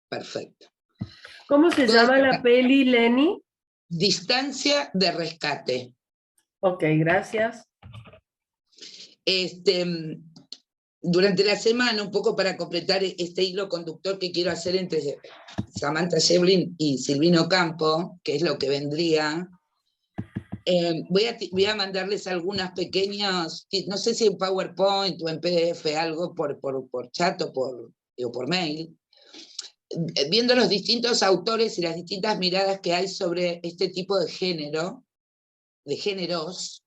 Perfecto. ¿Cómo se llama la peli, Lenny? Distancia de rescate. Ok, gracias. Durante la semana, un poco para completar este hilo conductor que quiero hacer entre Samantha Schweblin y Silvino Campo, que es lo que vendría, voy a mandarles algunas pequeñas, no sé si en PowerPoint o en PDF, algo por chat o por mail, viendo los distintos autores y las distintas miradas que hay sobre este tipo de género, de géneros,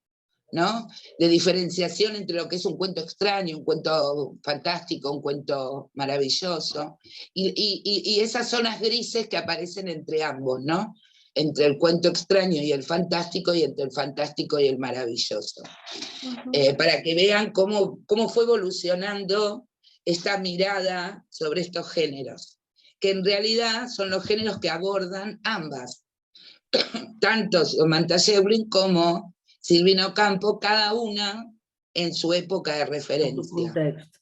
¿no? De diferenciación entre lo que es un cuento extraño, un cuento fantástico, un cuento maravilloso, y esas zonas grises que aparecen entre ambos, ¿no? Entre el cuento extraño y el fantástico, y entre el fantástico y el maravilloso. Para que vean cómo fue evolucionando esta mirada sobre estos géneros, que en realidad son los géneros que abordan ambas, tanto Samantha Schweblin como Silvino Campo, cada una en su época de referencia. Su contexto.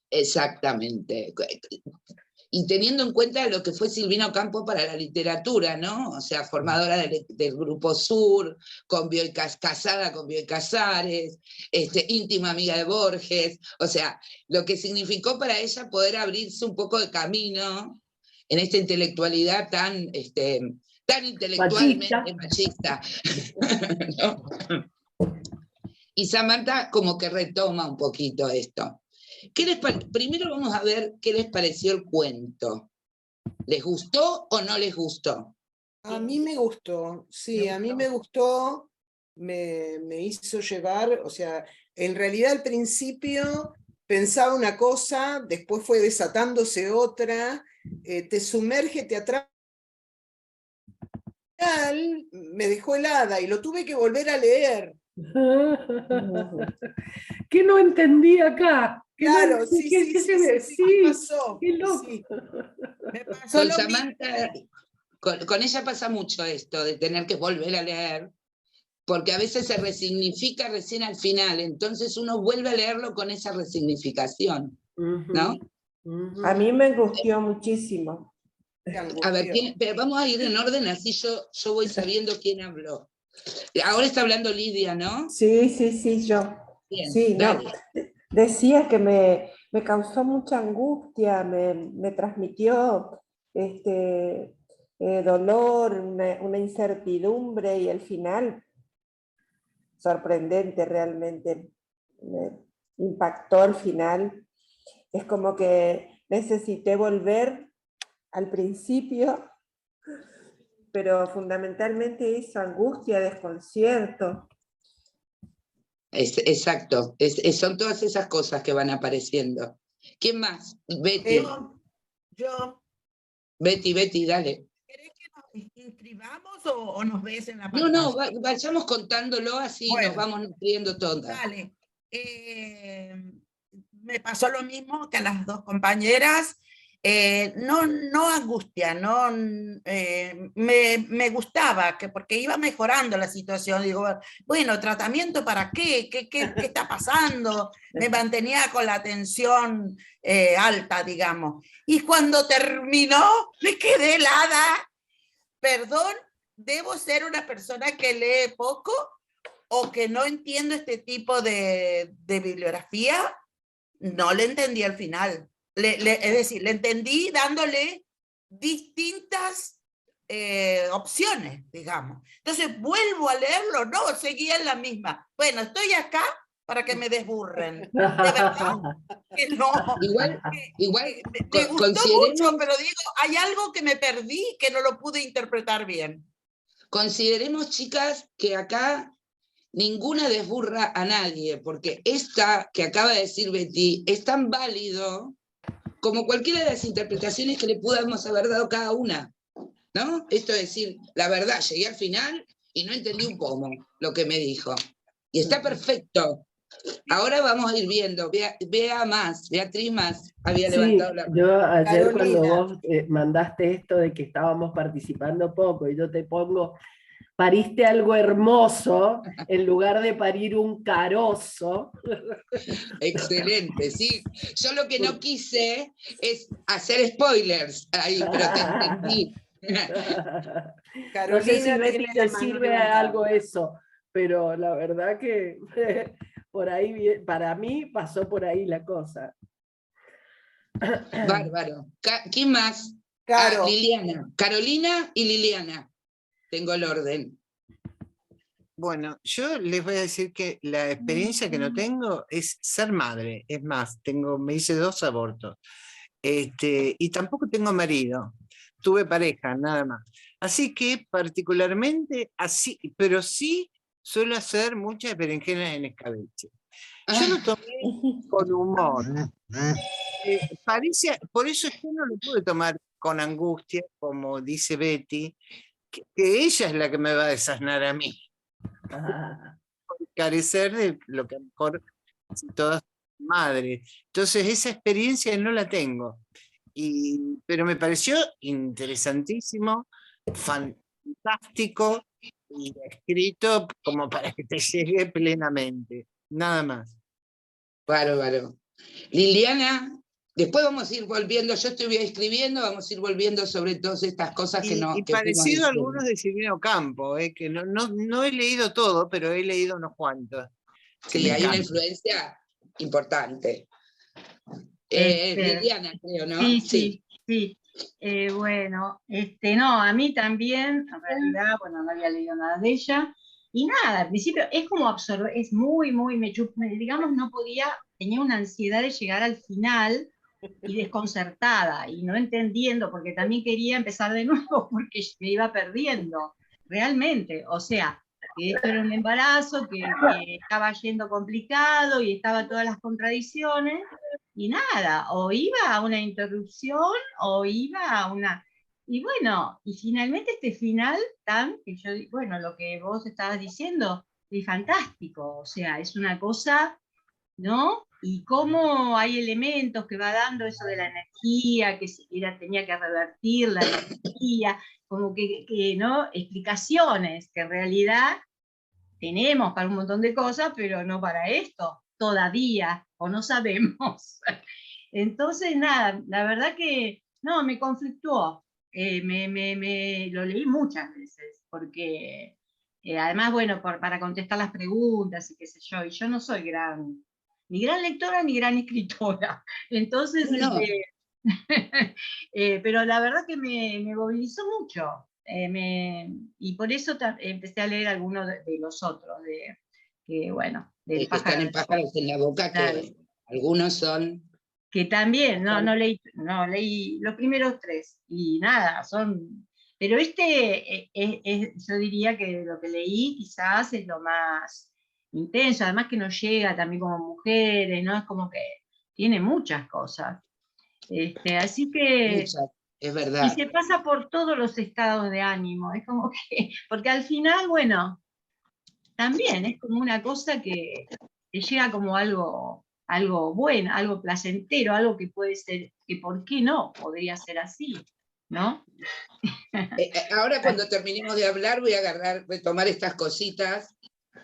Exactamente. Y teniendo en cuenta lo que fue Silvino Campo para la literatura, ¿no? O sea, formadora del Grupo Sur, casada con Bioy Casares, íntima amiga de Borges, o sea, lo que significó para ella poder abrirse un poco de camino en esta intelectualidad tan intelectualmente machista. ¿No? Y Samantha como que retoma un poquito esto. Primero vamos a ver qué les pareció el cuento. ¿Les gustó o no les gustó? A mí me gustó, sí, a mí me gustó, me hizo llevar, o sea, en realidad al principio pensaba una cosa, después fue desatándose otra, te sumerge, te atrapa, me dejó helada y lo tuve que volver a leer. ¿Qué no entendí acá? Claro, sí, me pasó. Qué loco. Sí. Me pasó con Samantha, con ella pasa mucho esto, de tener que volver a leer, porque a veces se resignifica recién al final, entonces uno vuelve a leerlo con esa resignificación, ¿no? A mí me angustió muchísimo. A ver, vamos a ir en orden, así yo voy sabiendo quién habló. Ahora está hablando Lidia, ¿no? Sí, yo. Bien, sí, dale. no. Decía que me causó mucha angustia, me transmitió dolor, una incertidumbre, y el final, sorprendente realmente. Me impactó el final. Es como que necesité volver al principio, pero fundamentalmente eso, angustia, desconcierto. Exacto, son todas esas cosas que van apareciendo. ¿Quién más? Betty. Yo. Betty, dale. ¿Querés que nos inscribamos o nos ves en la pantalla? No, vayamos contándolo, así nos vamos nutriendo todas. Dale. Me pasó lo mismo que a las dos compañeras. No angustia, no, me gustaba, porque iba mejorando la situación. Digo, bueno, ¿tratamiento para qué? ¿Qué está pasando? Me mantenía con la tensión alta, digamos. Y cuando terminó, me quedé helada. Perdón, ¿debo ser una persona que lee poco o que no entiendo este tipo de bibliografía? No le entendí al final. Es decir, le entendí dándole distintas opciones, digamos. Entonces, vuelvo a leerlo, no, seguía en la misma. Bueno, estoy acá para que me desburren. De verdad que no. Igual me gustó mucho, pero digo, hay algo que me perdí, que no lo pude interpretar bien. Consideremos, chicas, que acá ninguna desburra a nadie, porque esta que acaba de decir Betty es tan válido como cualquiera de las interpretaciones que le pudimos haber dado cada una, ¿no? Esto es decir, la verdad, llegué al final y no entendí un pomo lo que me dijo. Y está perfecto. Ahora vamos a ir viendo. Beatriz más había levantado la mano. Yo ayer Carolina. cuando vos mandaste esto de que estábamos participando poco y yo te pongo pariste algo hermoso en lugar de parir un carozo. Excelente, sí. Yo lo que no quise es hacer spoilers ahí, pero te entendí. No sé si Carolina Betty tiene te la mano sirve levantada. algo eso, pero la verdad que por ahí, para mí pasó por ahí la cosa. Bárbaro. ¿Quién más? Caro. Liliana. Carolina y Liliana. Tengo el orden. Bueno, yo les voy a decir que la experiencia que no tengo es ser madre. Es más, me hice 2 abortos. Y tampoco tengo marido. Tuve pareja, nada más. Así que particularmente así, pero sí suelo hacer muchas berenjenas en escabeche. Yo lo tomé con humor. Por eso yo no lo pude tomar con angustia, como dice Betty, que ella es la que me va a desasnar a mí. Carecer de lo que a lo mejor todas madres. Entonces esa experiencia no la tengo. Pero me pareció interesantísimo, fantástico y escrito como para que te llegue plenamente. Nada más. Bárbaro. Liliana, después vamos a ir volviendo, yo estoy escribiendo, vamos a ir volviendo sobre todas estas cosas que Y fuimos parecido a diciendo. algunos de Silvino Campo, que no he leído todo, pero he leído unos cuantos. Sí, hay una influencia importante. Liliana, creo, ¿no? Sí. Bueno, no, a mí también, en realidad, bueno, no había leído nada de ella, y nada, al principio es como absorber, es muy, digamos, no podía, tenía una ansiedad de llegar al final y desconcertada, y no entendiendo, porque también quería empezar de nuevo, porque me iba perdiendo, realmente, o sea, que esto era un embarazo, que estaba yendo complicado, y estaba todas las contradicciones, y nada, o iba a una interrupción, o iba a una... Y bueno, y finalmente este final que yo, bueno, lo que vos estabas diciendo, es fantástico, o sea, es una cosa, ¿no? Y cómo hay elementos que va dando eso de la energía, que tenía que revertir la energía, como ¿no? Explicaciones que en realidad tenemos para un montón de cosas, pero no para esto, todavía, o no sabemos. Entonces, nada, la verdad que, no, me conflictuó. Lo leí muchas veces, porque además, bueno, para contestar las preguntas y qué sé yo, y yo no soy ni gran lectora ni gran escritora. Entonces, No. pero la verdad que me movilizó mucho. Y por eso empecé a leer algunos de los otros, que bueno, del Que están en Pájaros en la Boca, claro. que algunos son... Que también, no leí los primeros 3, y nada, pero yo diría que lo que leí quizás es lo más intenso, además que nos llega también como mujeres, ¿no? Es como que tiene muchas cosas. Así que... Muchas, es Y verdad. se pasa por todos los estados de ánimo, es como que, porque al final, bueno, también es como una cosa que llega como algo bueno, algo placentero, algo que puede ser, que por qué no podría ser así, ¿no? Ahora cuando terminemos de hablar voy a tomar estas cositas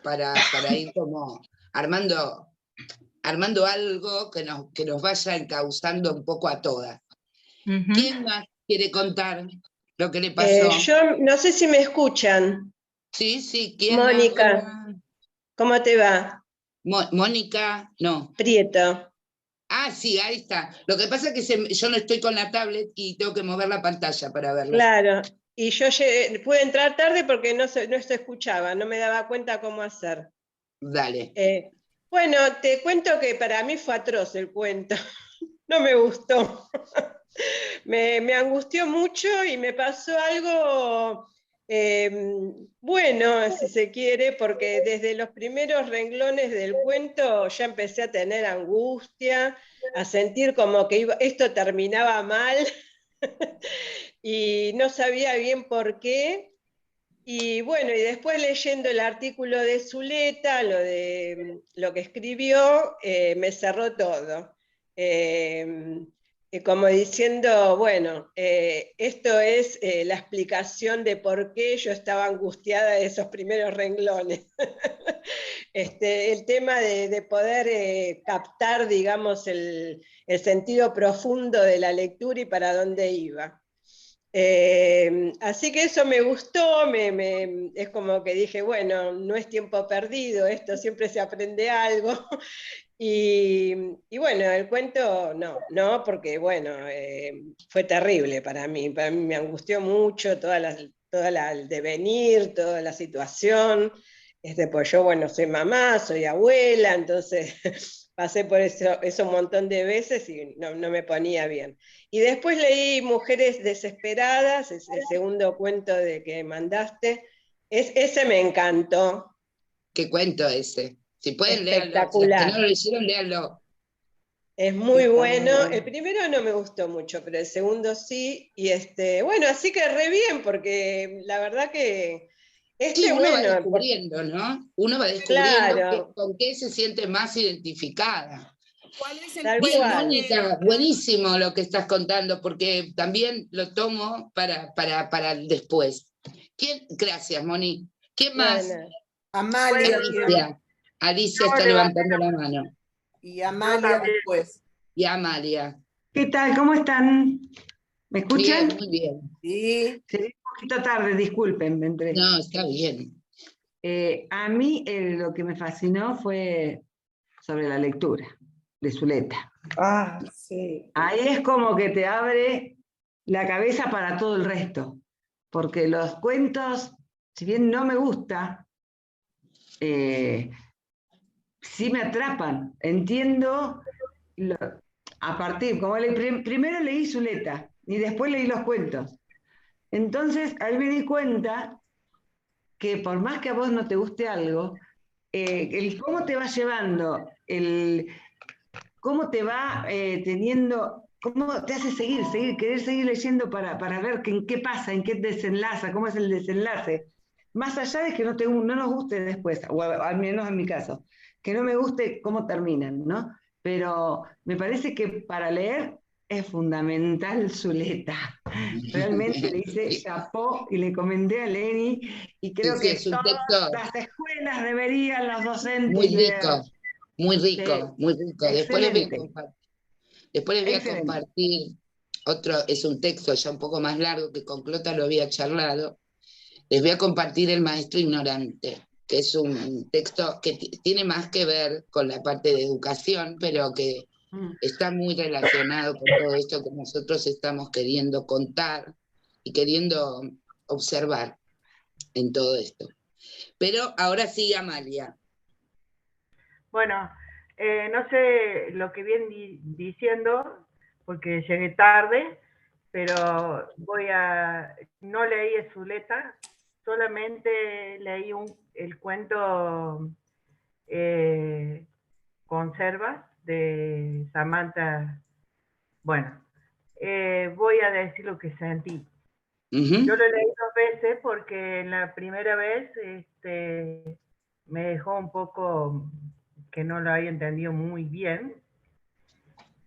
para ir como armando algo que nos vaya encauzando un poco a todas. ¿Quién más quiere contar lo que le pasó? Yo no sé si me escuchan. Sí, ¿quién? Mónica, ¿cómo te va? Mónica, no. Prieto. Ah, sí, ahí está. Lo que pasa es que yo no estoy con la tablet y tengo que mover la pantalla para verlo. Claro, y yo pude entrar tarde porque no se escuchaba, no me daba cuenta cómo hacer. Dale. Bueno, te cuento que para mí fue atroz el cuento, no me gustó. Me angustió mucho y me pasó algo bueno, si se quiere, porque desde los primeros renglones del cuento ya empecé a tener angustia, a sentir como que esto terminaba mal y no sabía bien por qué. Y bueno, y después leyendo el artículo de Zuleta, lo que escribió, me cerró todo. como diciendo, bueno, esto es la explicación de por qué yo estaba angustiada de esos primeros renglones. El tema de poder captar, digamos, el sentido profundo de la lectura y para dónde iba. Así que eso me gustó, es como que dije, bueno, no es tiempo perdido, esto siempre se aprende algo. Y bueno, el cuento no, porque bueno, fue terrible para mí me angustió mucho el devenir, toda la situación. Pues yo, bueno, soy mamá, soy abuela, entonces pasé por eso un montón de veces y no me ponía bien. Y después leí Mujeres Desesperadas, es el segundo cuento de que mandaste. Ese me encantó. ¿Qué cuento ese? Si pueden, léanlo. Los que Espectacular. no lo leyeron, léanlo. Es muy Está muy bueno. bueno. El primero no me gustó mucho, pero el segundo sí. Y bueno, así que re bien, porque la verdad que Sí, uno va bueno, descubriendo, ¿no? Uno va descubriendo claro, con qué se siente más identificada. ¿Cuál es el tal Bien, cual. Mónica, buenísimo lo que estás contando, porque también lo tomo para el después. Gracias, Moni. ¿Quién más? Bueno, Amalia Alicia. Alicia Yo está levanté levantando la mano. y Yo Amalia también. después. Y Amalia. ¿Qué tal? ¿Cómo están? ¿Me escuchan? Bien, muy bien. Sí, Sería un poquito tarde, disculpen, me entré. No, está bien. A mí lo que me fascinó fue sobre la lectura de Zuleta. Ah, sí. Ahí es como que te abre la cabeza para todo el resto, porque los cuentos, si bien no me gusta, sí me atrapan. Entiendo, a partir, como primero leí Zuleta y después leí los cuentos. Entonces ahí me di cuenta que por más que a vos no te guste algo, el cómo te va llevando, cómo te va teniendo, cómo te hace querer seguir leyendo para ver en qué pasa, en qué desenlaza, cómo es el desenlace. Más allá de que no nos guste después, o al menos en mi caso, que no me guste cómo terminan, ¿no? Pero me parece que para leer es fundamental Zuleta. Realmente le hice chapó y le comenté a Leni y creo Sí, que es un todas texto las escuelas deberían, los docentes muy leer. rico, muy Sí, rico, muy rico. excelente, Después les voy a excelente. compartir otro, es un texto ya un poco más largo que con Clota lo había charlado. Les voy a compartir El Maestro Ignorante, que es un texto que tiene más que ver con la parte de educación, pero que está muy relacionado con todo esto que nosotros estamos queriendo contar y queriendo observar en todo esto. Pero ahora sí, Amalia. Bueno, no sé lo que viene diciendo, porque llegué tarde, pero no leí Zuleta, solamente leí el cuento Conservas de Samantha. Bueno, voy a decir lo que sentí. Yo lo leí 2 veces porque en la primera vez me dejó un poco que no lo había entendido muy bien,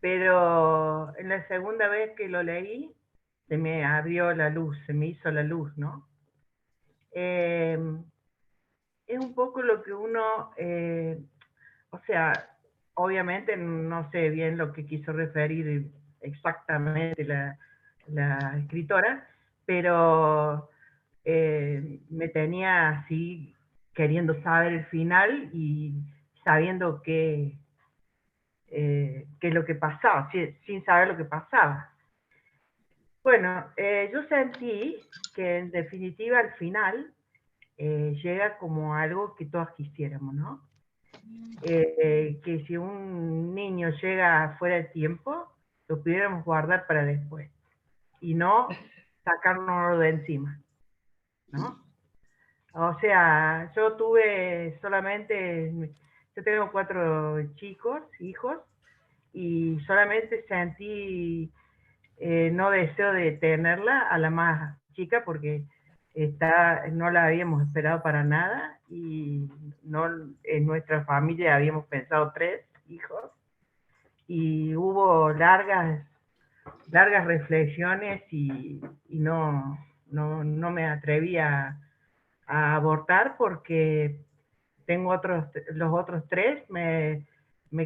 pero en la segunda vez que lo leí se me abrió la luz, se me hizo la luz, ¿no? Es un poco lo que uno, o sea, obviamente no sé bien lo que quiso referir exactamente la escritora, pero me tenía así queriendo saber el final y sabiendo qué es lo que pasaba, sin saber lo que pasaba. Bueno, yo sentí que en definitiva al final llega como algo que todos quisiéramos, ¿no? Que si un niño llega fuera de tiempo, lo pudiéramos guardar para después y no sacarnos de encima, ¿no? O sea, yo tengo 4 hijos, y solamente sentí, no deseo de tenerla a la más chica porque no la habíamos esperado para nada y en nuestra familia habíamos pensado 3 hijos y hubo largas largas reflexiones y no me atreví a abortar porque tengo los otros 3, me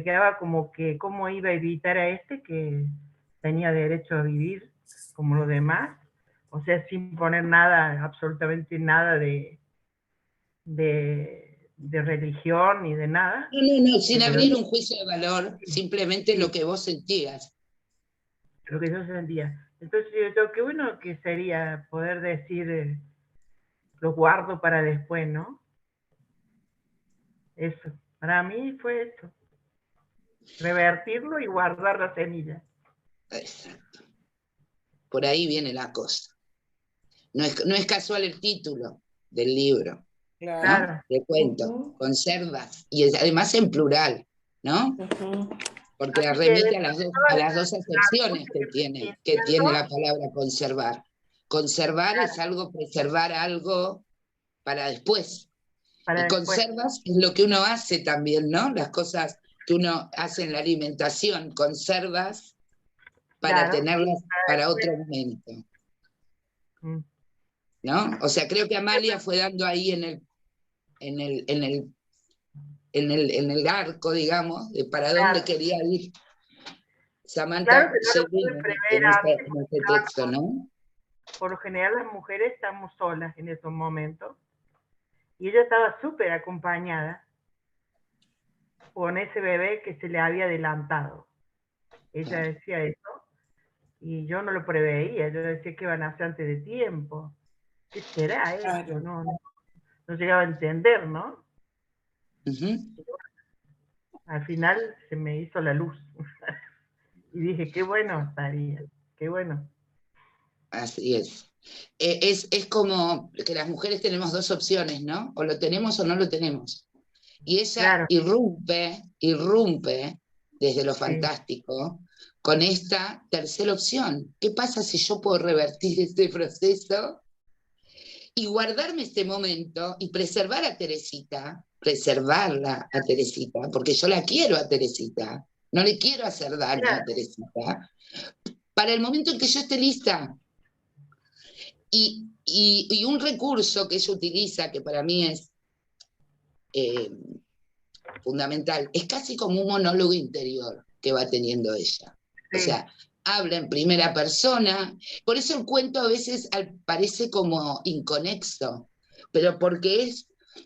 quedaba como que cómo iba a evitar a este que tenía derecho a vivir como los demás, o sea, sin poner nada, absolutamente nada de religión ni de nada. No, sin Pero abrir un juicio de valor, simplemente sí, lo que vos sentías. lo que yo sentía. Entonces yo digo, qué bueno que sería poder decir, lo guardo para después, ¿no? Eso, para mí fue eso. Revertirlo y guardar la semilla. Exacto. Por ahí viene la cosa. No es casual el título del libro, Claro. ¿no? De cuento, Ujú. conservas, y además en plural, ¿no? Ujú. Porque Así remite que a las dos la acepciones angustia que me tiene sintiendo, la palabra conservar. Conservar es algo, preservar algo para después. para Y después. conservas es lo que uno hace también, ¿no? Las cosas que uno hace en la alimentación, conservas para Claro, tenerlas para para después. otro momento, Mm. ¿no? O sea, creo que Amalia fue dando ahí en el arco, digamos, de para dónde Claro, quería ir claro Samantha que no lo Shevin pude prever antes. en este texto, ¿no? Por lo general las mujeres estamos solas en esos momentos. Y ella estaba súper acompañada con ese bebé que se le había adelantado. Ella Claro. decía eso y yo no lo preveía. Yo decía que iban a nacer antes de tiempo. ¿Qué será esto? Claro. No llegaba a entender, ¿no? Ujú. Al final se me hizo la luz. Y dije, qué bueno estaría, qué bueno. Así es. Es como que las mujeres tenemos dos opciones, ¿no? O lo tenemos o no lo tenemos. Y ella Claro, irrumpe desde lo sí, fantástico con esta tercera opción. ¿Qué pasa si yo puedo revertir este proceso y guardarme este momento y preservar a Teresita, preservarla a Teresita, porque yo la quiero a Teresita, no le quiero hacer daño a claro, Teresita, para el momento en que yo esté lista? Y un recurso que ella utiliza, que para mí es fundamental, es casi como un monólogo interior que va teniendo ella. O sí. sea, habla en primera persona, por eso el cuento a veces parece como inconexo, pero porque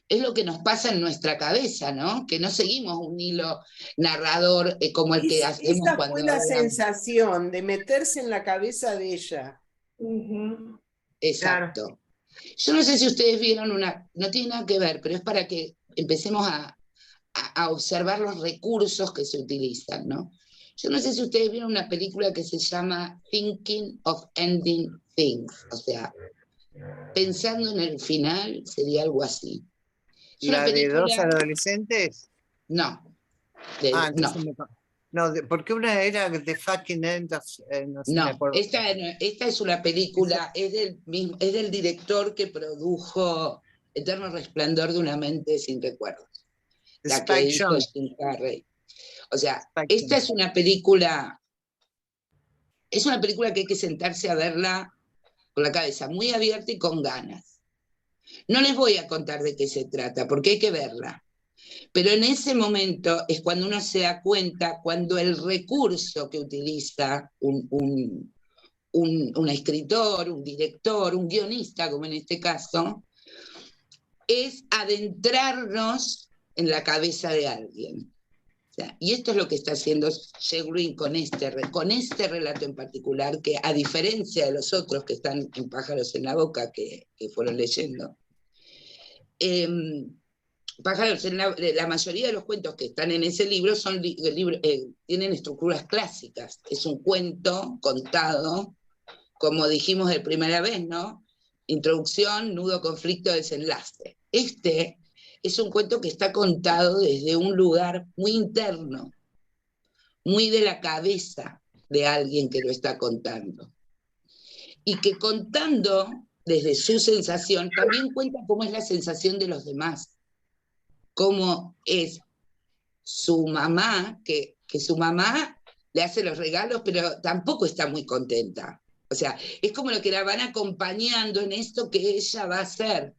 es lo que nos pasa en nuestra cabeza, ¿no? Que no seguimos un hilo narrador como el que hacemos Esa fue cuando la hablamos. sensación de meterse en la cabeza de ella. Ujú. Claro. Exacto. Yo no sé si ustedes vieron no tiene nada que ver, pero es para que empecemos a observar los recursos que se utilizan, ¿no? Yo no sé si ustedes vieron una película que se llama Thinking of Ending Things, o sea, pensando en el final, sería algo así. Es una ¿La de dos película, adolescentes? no, Ah, no, entonces no, porque una era The Fucking End of, no sé, me no, acuerdo. esta es una película, es del director que produjo Eterno Resplandor de una mente sin recuerdos, la que Spike hizo Jonze. Jim Carrey. O sea, Spike esta Jonze. es una película que hay que sentarse a verla con la cabeza muy abierta y con ganas. No les voy a contar de qué se trata, porque hay que verla. Pero en ese momento es cuando uno se da cuenta, cuando el recurso que utiliza un escritor, un director, un guionista, como en este caso, es adentrarnos en la cabeza de alguien. O sea, y esto es lo que está haciendo Shewin con este relato en particular, que a diferencia de los otros que están en Pájaros en la Boca, que fueron leyendo, Pájaros en la mayoría de los cuentos que están en ese libro tienen estructuras clásicas. Es un cuento contado, como dijimos de primera vez, ¿no? Introducción, nudo, conflicto, desenlace. Este es un cuento que está contado desde un lugar muy interno, muy de la cabeza de alguien que lo está contando. Y que contando desde su sensación, también cuenta cómo es la sensación de los demás, cómo es su mamá, que su mamá le hace los regalos, pero tampoco está muy contenta. O sea, es como lo que la van acompañando en esto que ella va a hacer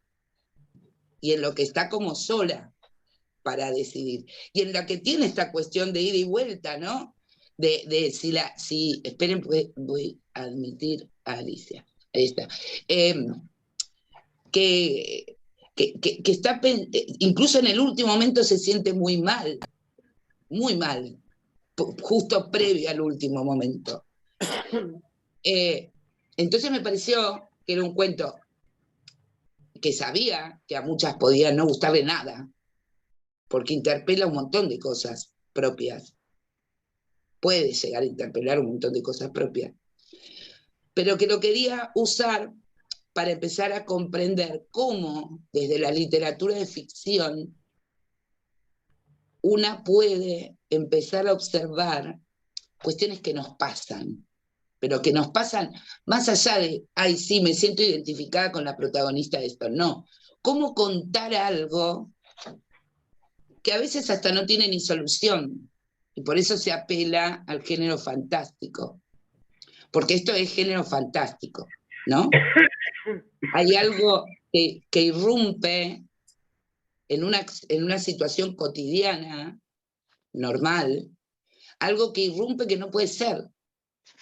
y en lo que está como sola para decidir. Y en la que tiene esta cuestión de ida y vuelta, ¿no? Esperen, voy a admitir a Alicia. Ahí está. Que está, incluso en el último momento se siente muy mal, justo previo al último momento. Entonces me pareció que era un cuento que sabía que a muchas podía no gustarle nada, porque interpela un montón de cosas propias. Puede llegar a interpelar un montón de cosas propias. Pero que lo quería usar para empezar a comprender cómo, desde la literatura de ficción, una puede empezar a observar cuestiones que nos pasan, pero que nos pasan más allá de, ay, sí, me siento identificada con la protagonista de esto. No, cómo contar algo que a veces hasta no tiene ni solución, y por eso se apela al género fantástico, porque esto es género fantástico, ¿no? Hay algo que irrumpe en una situación cotidiana, normal, algo que irrumpe que no puede ser,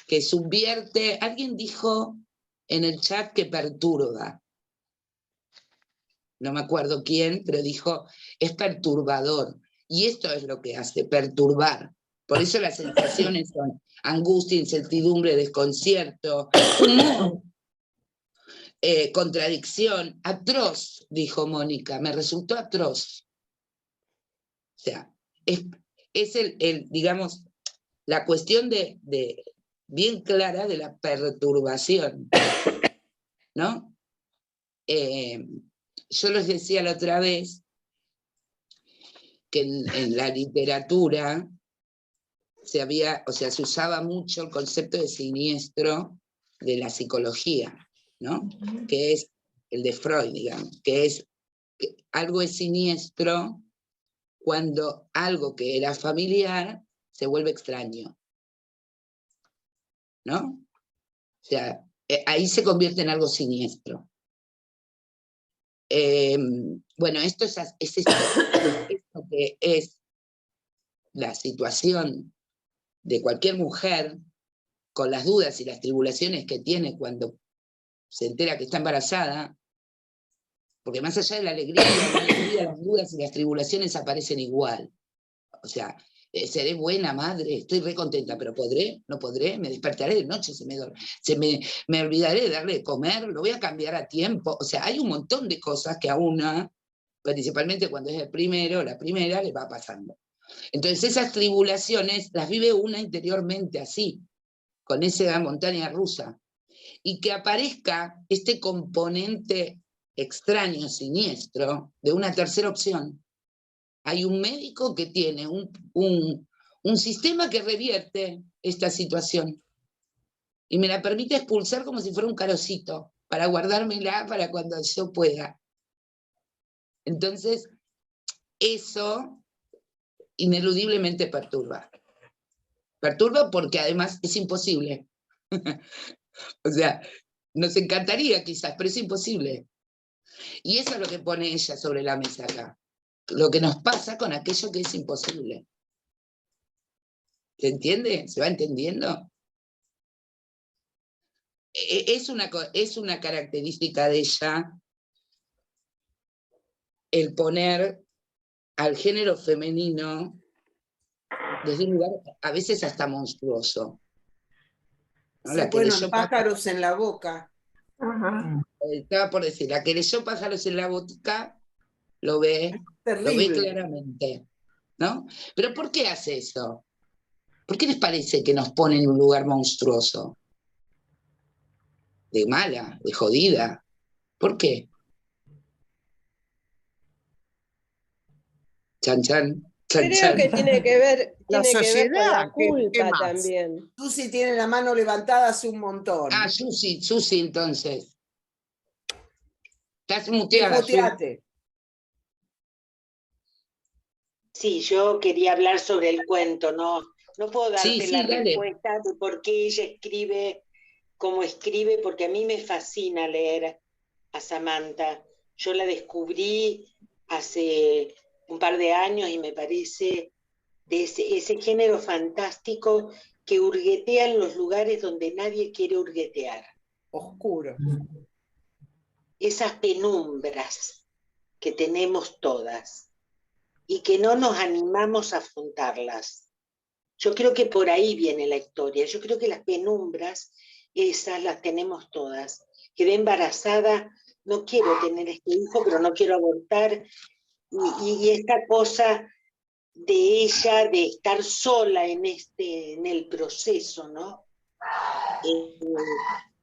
que subvierte. Alguien dijo en el chat que perturba, no me acuerdo quién, pero dijo, es perturbador, y esto es lo que hace, perturbar. Por eso las sensaciones son angustia, incertidumbre, desconcierto, humor, contradicción, atroz, dijo Mónica, me resultó atroz. O sea, es digamos, la cuestión bien clara de la perturbación, ¿no? Yo les decía la otra vez que en la literatura se usaba mucho el concepto de siniestro de la psicología, ¿no? Que es el de Freud, digamos, que algo es siniestro cuando algo que era familiar se vuelve extraño, ¿no? O sea, ahí se convierte en algo siniestro. Bueno, esto que es la situación de cualquier mujer con las dudas y las tribulaciones que tiene cuando se entera que está embarazada, porque más allá de la alegría, las dudas y las tribulaciones aparecen igual. O sea, seré buena madre, estoy re contenta, pero ¿podré? ¿No podré? ¿Me despertaré de noche? ¿Me olvidaré de darle de comer? ¿Lo voy a cambiar a tiempo? O sea, hay un montón de cosas que a una, principalmente cuando es la primera, le va pasando. Entonces esas tribulaciones las vive una interiormente así, con esa montaña rusa. Y que aparezca este componente extraño, siniestro, de una tercera opción. Hay un médico que tiene un sistema que revierte esta situación y me la permite expulsar como si fuera un carocito, para guardármela para cuando yo pueda. Entonces, eso ineludiblemente perturba. Perturba porque además es imposible. O sea, nos encantaría quizás, pero es imposible. Y eso es lo que pone ella sobre la mesa acá. Lo que nos pasa con aquello que es imposible. ¿Se entiende? ¿Se va entendiendo? Es una característica de ella el poner al género femenino desde un lugar a veces hasta monstruoso, ¿no? Se La que ponen leyó pájaros en la boca. estaba por decir, la que leyó pájaros en la boca lo ve claramente, ¿no? Pero ¿por qué hace eso? ¿Por qué les parece que nos pone en un lugar monstruoso? De mala, de jodida. ¿Por qué? Chan, chan, chan, Creo chan. que tiene que ver, La con sociedad, la ¿qué culpa más? también. Susi tiene la mano levantada hace un montón. Ah, Susi, entonces. Estás muteada, Desmuteate. Sí, yo quería hablar sobre el cuento, ¿no? No puedo darte Sí, la dale. respuesta de por qué ella escribe como escribe, porque a mí me fascina leer a Samantha. Yo la descubrí hace un par de años y me parece de ese género fantástico que hurguetea en los lugares donde nadie quiere hurguetear. Oscuro. Esas penumbras que tenemos todas y que no nos animamos a afrontarlas. Yo creo que por ahí viene la historia. Yo creo que las penumbras, esas las tenemos todas. Quedé embarazada, no quiero tener este hijo, pero no quiero abortar. Y esta cosa de ella, de estar sola en el proceso, ¿no?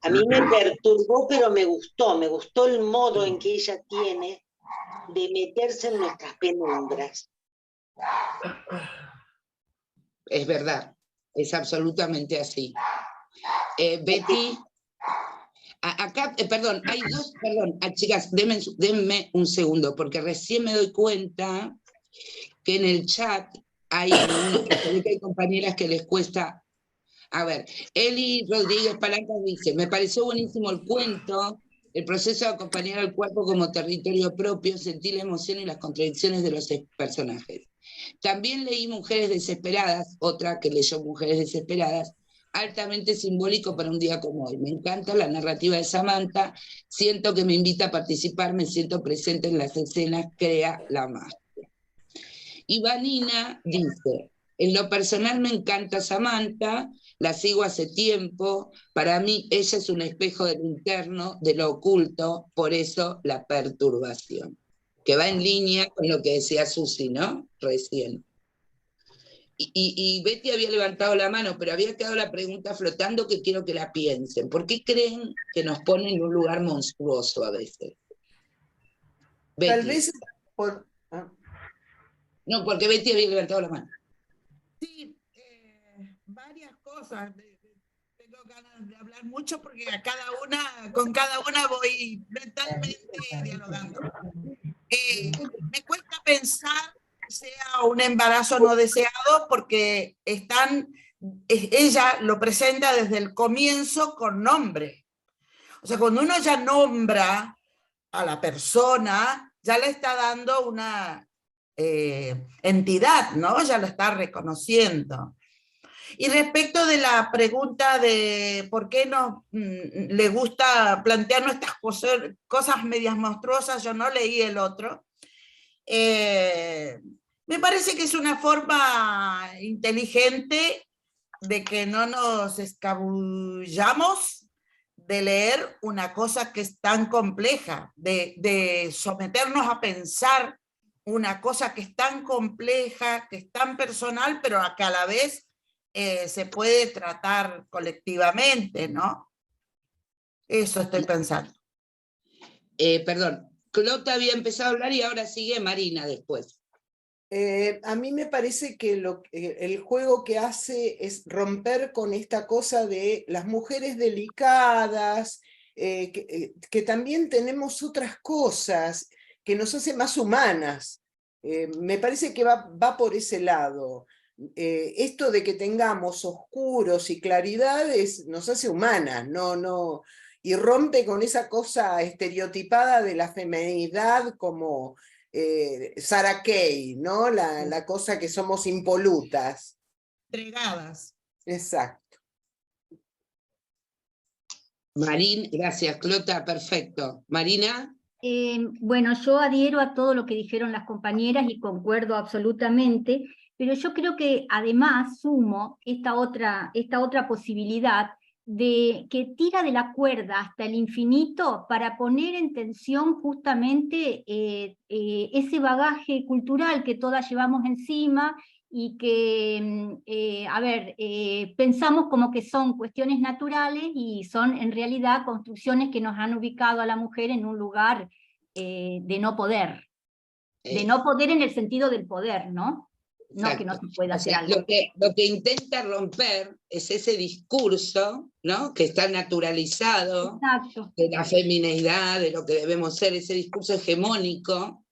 A mí me perturbó, pero me gustó el modo en que ella tiene de meterse en nuestras penumbras. Es verdad, es absolutamente así. Betty, acá, perdón, hay dos, perdón, chicas, denme un segundo, porque recién me doy cuenta que en el chat hay compañeras que les cuesta. A ver, Eli Rodríguez Palancas dice, me pareció buenísimo el cuento, el proceso de acompañar al cuerpo como territorio propio, sentir la emoción y las contradicciones de los personajes. También leí Mujeres Desesperadas, otra que leyó Mujeres Desesperadas, altamente simbólico para un día como hoy. Me encanta la narrativa de Samantha, siento que me invita a participar, me siento presente en las escenas, crea la magia. Y Vanina dice, en lo personal me encanta Samantha, la sigo hace tiempo, para mí ella es un espejo de lo interno, de lo oculto, por eso la perturbación. Que va en línea con lo que decía Susi, ¿no? Recién. Y Betty había levantado la mano, pero había quedado la pregunta flotando que quiero que la piensen. ¿Por qué creen que nos ponen en un lugar monstruoso a veces? Betty. Tal vez por... No, porque Betty había levantado la mano. Sí, varias cosas. Tengo ganas de hablar mucho porque con cada una voy mentalmente dialogando. Me cuesta pensar que sea un embarazo no deseado porque ella lo presenta desde el comienzo con nombre. O sea, cuando uno ya nombra a la persona, ya le está dando una entidad, ¿no? Ya lo está reconociendo. Y respecto de la pregunta de por qué le gusta plantear nuestras cosas medias monstruosas, yo no leí el otro, me parece que es una forma inteligente de que no nos escabullamos de leer una cosa que es tan compleja, de someternos a pensar una cosa que es tan compleja, que es tan personal, pero que a la vez se puede tratar colectivamente, ¿no? Eso estoy pensando. Perdón, Clota había empezado a hablar y ahora sigue Marina después. A mí me parece que el juego que hace es romper con esta cosa de las mujeres delicadas, que también tenemos otras cosas que nos hacen más humanas. Me parece que va por ese lado. Esto de que tengamos oscuros y claridades nos hace humanas, y rompe con esa cosa estereotipada de la feminidad como Sarah Kay, ¿no? La cosa que somos impolutas. Entregadas. Exacto. Marín, gracias, Clota, perfecto. Marina. Bueno, yo adhiero a todo lo que dijeron las compañeras y concuerdo absolutamente, pero yo creo que además sumo esta otra posibilidad de que tira de la cuerda hasta el infinito para poner en tensión justamente ese bagaje cultural que todas llevamos encima y que, pensamos como que son cuestiones naturales y son en realidad construcciones que nos han ubicado a la mujer en un lugar de no poder. De no poder en el sentido del poder, ¿no? No, Exacto. que no se pueda hacer algo. Lo que intenta romper es ese discurso, ¿no? Que está naturalizado. Exacto. De la femineidad, de lo que debemos ser, ese discurso hegemónico,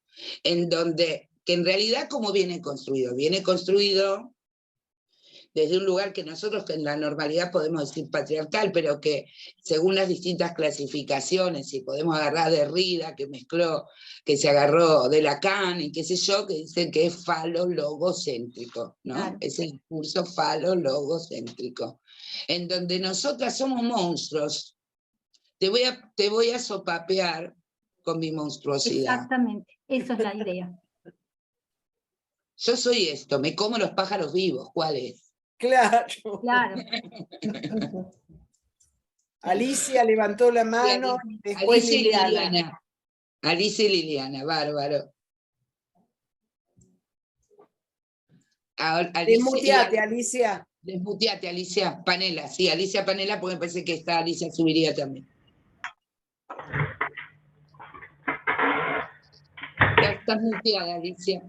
en donde, que en realidad, ¿cómo viene construido? Viene construido desde un lugar que nosotros en la normalidad podemos decir patriarcal, pero que según las distintas clasificaciones, y podemos agarrar Derrida, que mezcló, que se agarró de Lacan y qué sé yo, que dicen que es falologocéntrico, ¿no? Claro. Es el discurso falologocéntrico, en donde nosotras somos monstruos. Te voy a sopapear con mi monstruosidad. Exactamente, eso es la idea. Yo soy esto, me como los pájaros vivos, ¿cuál es? Claro. Claro. Alicia levantó la mano y después Alicia y Liliana. Liliana. Alicia y Liliana, bárbaro. Ahora, Desmuteate, Alicia. Desmuteate, Alicia Panela. Sí, Alicia Panela, porque me parece que está Alicia subiría también. Ya estás muteada, Alicia.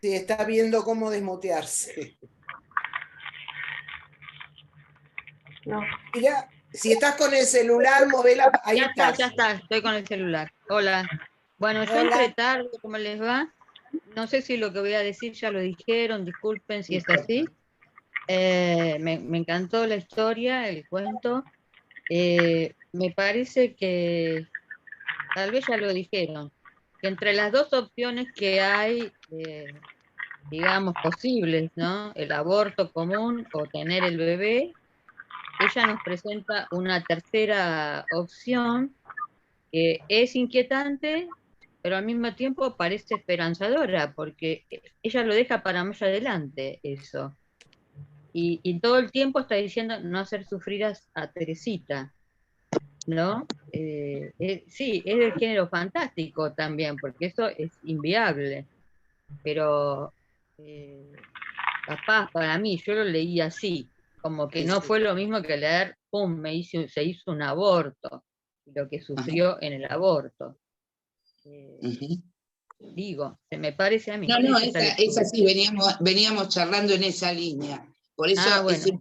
Sí, está viendo cómo desmutearse. No. Mira, si estás con el celular, movela. Ahí Ya está, estoy con el celular. Hola. Bueno, yo Hola. entré tarde, ¿cómo les va? No sé si lo que voy a decir ya lo dijeron, disculpen si es así. Me encantó la historia, el cuento. Me parece que, tal vez ya lo dijeron, que entre las dos opciones que hay, digamos, posibles, ¿no? El aborto común o tener el bebé, ella nos presenta una tercera opción que es inquietante, pero al mismo tiempo parece esperanzadora, porque ella lo deja para más adelante, eso. Y todo el tiempo está diciendo no hacer sufrir a Teresita, ¿no? Sí, es del género fantástico también, porque eso es inviable, pero capaz para mí, yo lo leí así, como que no fue lo mismo que leer, pum, se hizo un aborto, lo que sufrió en el aborto. Digo, se me parece a mí. No, esa sí, veníamos charlando en esa línea. Por eso, bueno.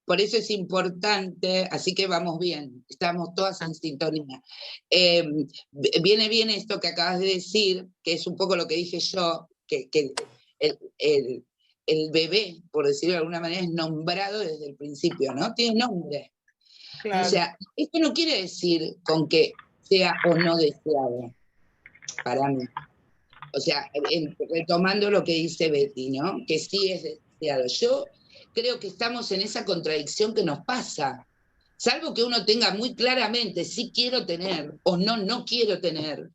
por eso es importante, así que vamos bien, estamos todas en sintonía. Viene bien esto que acabas de decir, que es un poco lo que dije yo, que el bebé, por decirlo de alguna manera, es nombrado desde el principio, ¿no? Tiene nombre. Claro. O sea, esto no quiere decir con que sea o no deseado, para mí. O sea, retomando lo que dice Betty, ¿no? Que sí es deseado. Yo creo que estamos en esa contradicción que nos pasa. Salvo que uno tenga muy claramente si quiero tener o no quiero tener.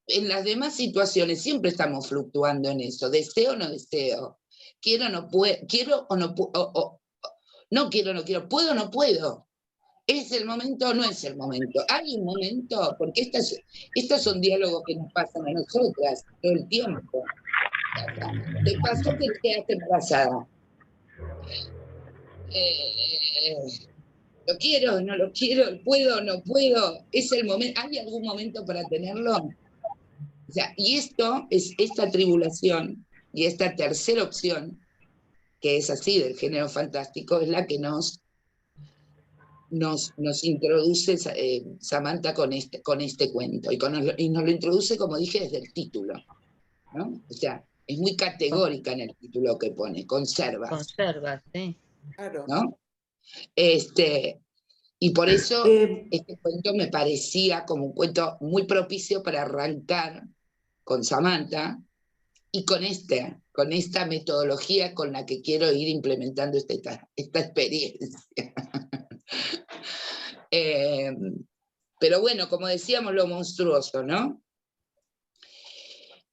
En las demás situaciones siempre estamos fluctuando en eso. Deseo o no deseo. Quiero o no puedo. Quiero o no puedo. No quiero o no quiero. Puedo o no puedo. ¿Es el momento o no es el momento? ¿Hay un momento? Porque estos son diálogos que nos pasan a nosotras todo el tiempo. ¿Te pasó que te quedaste embarazada? ¿Lo quiero? ¿No lo quiero? ¿Puedo? ¿No puedo? ¿Es el momento? ¿Hay algún momento para tenerlo? O sea, y esta tribulación y esta tercera opción, que es así del género fantástico, es la que nos introduce Samantha con este cuento, y nos lo introduce, como dije, desde el título, ¿no? O sea, es muy categórica en el título que pone, conservas. Conservas, sí. Claro. ¿No? Y por eso este cuento me parecía como un cuento muy propicio para arrancar con Samantha y con esta metodología con la que quiero ir implementando esta experiencia. Pero bueno, como decíamos, lo monstruoso, ¿no?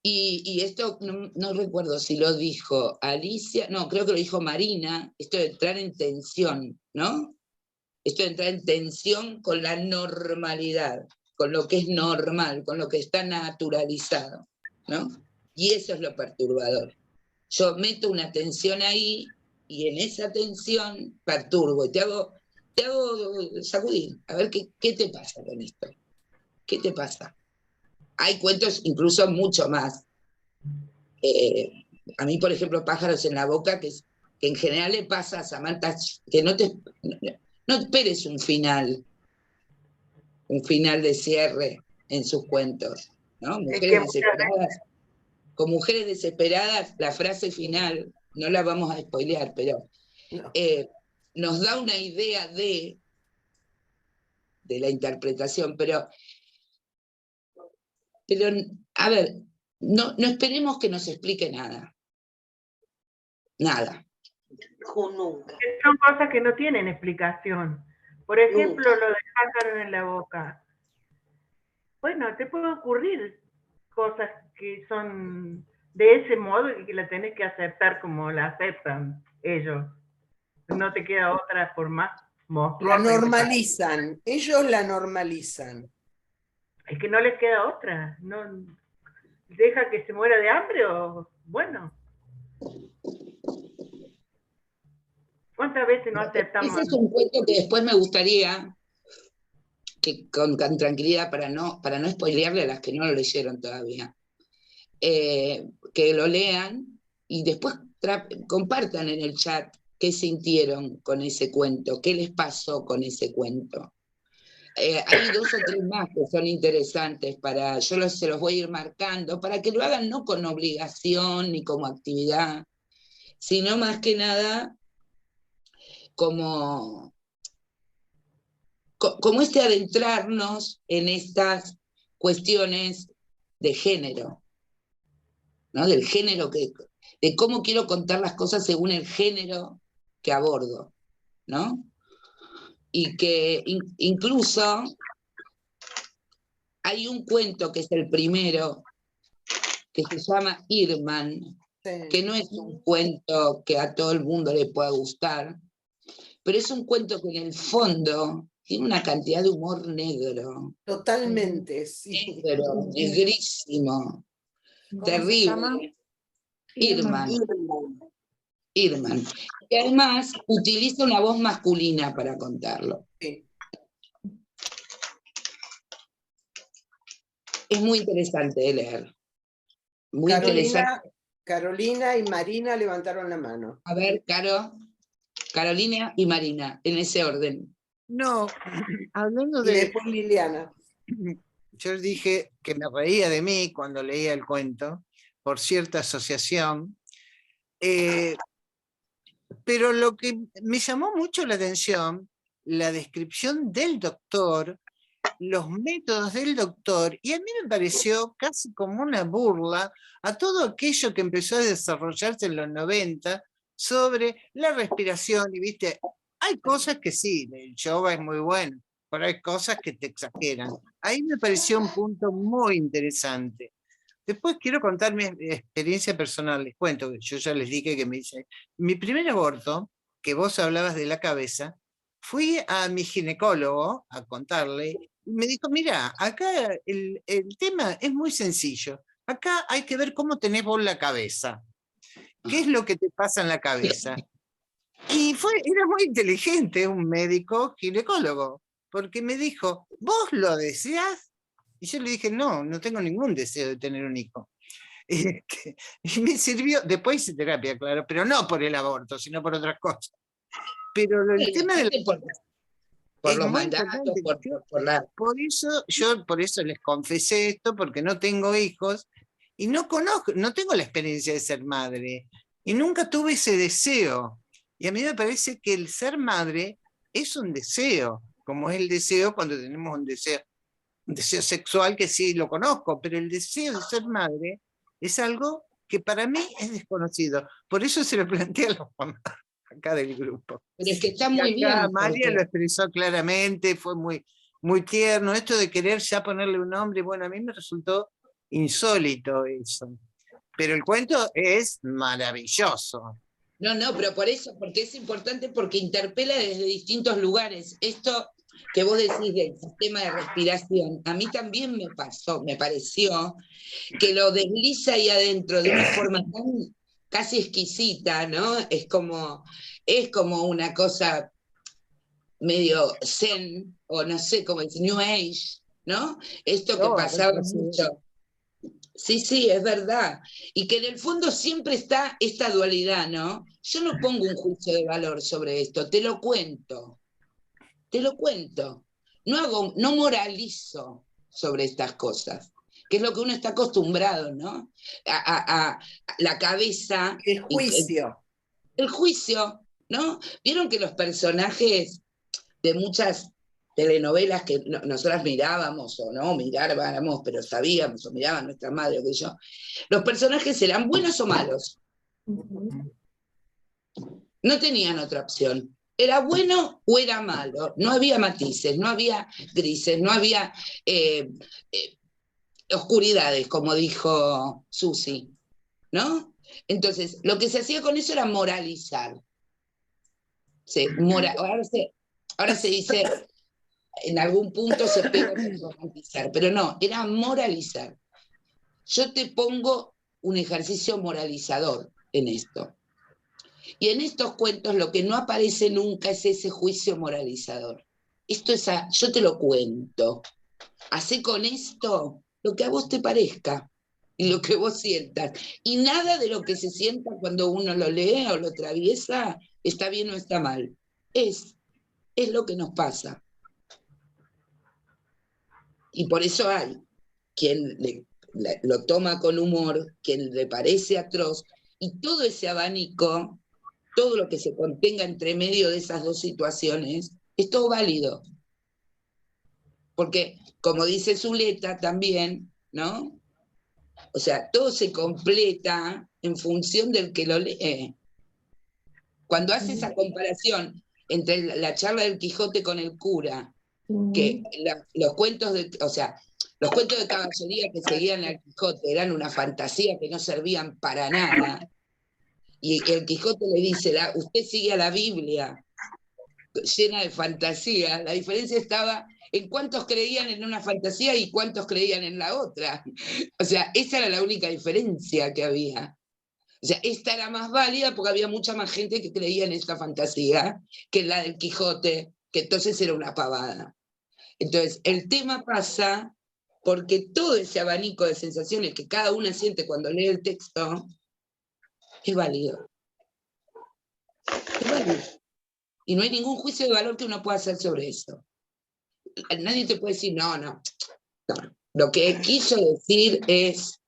Y esto, no recuerdo si lo dijo Alicia, no, creo que lo dijo Marina, esto de entrar en tensión, ¿no? Esto de entrar en tensión con la normalidad, con lo que es normal, con lo que está naturalizado, ¿no? Y eso es lo perturbador. Yo meto una tensión ahí y en esa tensión perturbo y te hago sacudir, a ver qué te pasa con esto. ¿Qué te pasa? Hay cuentos incluso mucho más. A mí, por ejemplo, Pájaros en la boca, que en general le pasa a Samantha, que no esperes un final de cierre en sus cuentos, ¿no? Con Mujeres Desesperadas, la frase final, no la vamos a spoilear, pero No. Nos da una idea de la interpretación, pero a ver, no esperemos que nos explique nada. Nada. Nunca. Son cosas que no tienen explicación. Por ejemplo, lo del pájaro en la boca. Bueno, te puede ocurrir cosas que son de ese modo y que la tenés que aceptar como la aceptan ellos. No te queda otra por más monstruosa. La normalizan, ellos la normalizan. Es que no les queda otra. No, deja que se muera de hambre o bueno. ¿Cuántas veces no aceptamos? Ese es un cuento que después me gustaría que con tranquilidad, para no spoilearle a las que no lo leyeron todavía, que lo lean y después compartan en el chat qué sintieron con ese cuento, qué les pasó con ese cuento. Hay 2 o 3 más que son interesantes, se los voy a ir marcando, para que lo hagan no con obligación ni como actividad, sino más que nada como adentrarnos en estas cuestiones de género, ¿no? Del género, de cómo quiero contar las cosas según el género que abordo, ¿no? Y que incluso hay un cuento que es el primero, que se llama Irman, que no es un cuento que a todo el mundo le pueda gustar, pero es un cuento que en el fondo tiene una cantidad de humor negro. Totalmente, sí. Negro, negrísimo, ¿Cómo terrible. se llama? Irman. Y además utiliza una voz masculina para contarlo. Sí. Es muy interesante de leer. Muy interesante. Carolina y Marina levantaron la mano. A ver, Carolina y Marina, en ese orden. No, hablando Y de... después Liliana. Yo dije que me reía de mí cuando leía el cuento, por cierta asociación, pero lo que me llamó mucho la atención, la descripción del doctor, los métodos del doctor, y a mí me pareció casi como una burla a todo aquello que empezó a desarrollarse en los 90 sobre la respiración, y viste, hay cosas que sí, el yoga es muy bueno, pero hay cosas que te exageran. Ahí me pareció un punto muy interesante. Después quiero contar mi experiencia personal, les cuento, que yo ya les dije que me hice mi primer aborto, que vos hablabas de la cabeza, fui a mi ginecólogo a contarle, y me dijo, mira, acá el tema es muy sencillo, acá hay que ver cómo tenés vos la cabeza, qué es lo que te pasa en la cabeza. Y era muy inteligente, un médico ginecólogo, porque me dijo, ¿vos lo deseás? Y yo le dije, no tengo ningún deseo de tener un hijo. Y me sirvió, después hice terapia, claro, pero no por el aborto, sino por otras cosas. Pero el tema del... Por los mandatos, por eso les confesé esto, porque no tengo hijos, y no tengo la experiencia de ser madre, y nunca tuve ese deseo. Y a mí me parece que el ser madre es un deseo, como es el deseo cuando tenemos un deseo sexual, que sí lo conozco, pero el deseo de ser madre es algo que para mí es desconocido. Por eso se lo plantea a los mamás acá del grupo. Pero es que está muy bien. María lo expresó claramente, fue muy, muy tierno. Esto de querer ya ponerle un nombre, bueno, a mí me resultó insólito eso. Pero el cuento es maravilloso. No, pero por eso, porque es importante, porque interpela desde distintos lugares. Esto que vos decís del sistema de respiración, a mí también me pareció que lo desliza ahí adentro de una forma tan casi exquisita, ¿no? Es como una cosa medio zen, o no sé, como el New Age, ¿no? Esto que pasaba mucho. Sí, es verdad. Y que en el fondo siempre está esta dualidad, ¿no? Yo no pongo un juicio de valor sobre esto, te lo cuento. No moralizo sobre estas cosas, que es lo que uno está acostumbrado, ¿no? A la cabeza. El juicio. El juicio, ¿no? Vieron que los personajes de muchas telenovelas que nosotras mirábamos o no mirábamos, pero sabíamos, o miraban nuestra madre o qué yo, los personajes eran buenos o malos. No tenían otra opción. Era bueno o era malo. No había matices, no había grises, no había oscuridades, como dijo Susi, ¿no? Entonces, lo que se hacía con eso era moralizar. Ahora se dice, en algún punto se pega por romantizar, pero no, era moralizar. Yo te pongo un ejercicio moralizador en esto. Y en estos cuentos lo que no aparece nunca es ese juicio moralizador. Esto es, yo te lo cuento. Hacé con esto lo que a vos te parezca y lo que vos sientas. Y nada de lo que se sienta cuando uno lo lee o lo atraviesa está bien o está mal. Es lo que nos pasa. Y por eso hay quien lo toma con humor, quien le parece atroz, y todo ese abanico, todo lo que se contenga entre medio de esas dos situaciones, es todo válido. Porque, como dice Zuleta también, ¿no? O sea, todo se completa en función del que lo lee. Cuando hace esa comparación entre la charla del Quijote con el cura, que los cuentos los cuentos de caballería que seguían al Quijote eran una fantasía que no servían para nada, y el Quijote le dice, usted sigue a la Biblia llena de fantasía. La diferencia estaba en cuántos creían en una fantasía y cuántos creían en la otra. O sea, esa era la única diferencia que había. O sea, esta era más válida porque había mucha más gente que creía en esta fantasía que en la del Quijote, que entonces era una pavada. Entonces, el tema pasa porque todo ese abanico de sensaciones que cada una siente cuando lee el texto es válido. Es válido. Y no hay ningún juicio de valor que uno pueda hacer sobre eso. Nadie te puede decir, no. Lo que quiso decir es,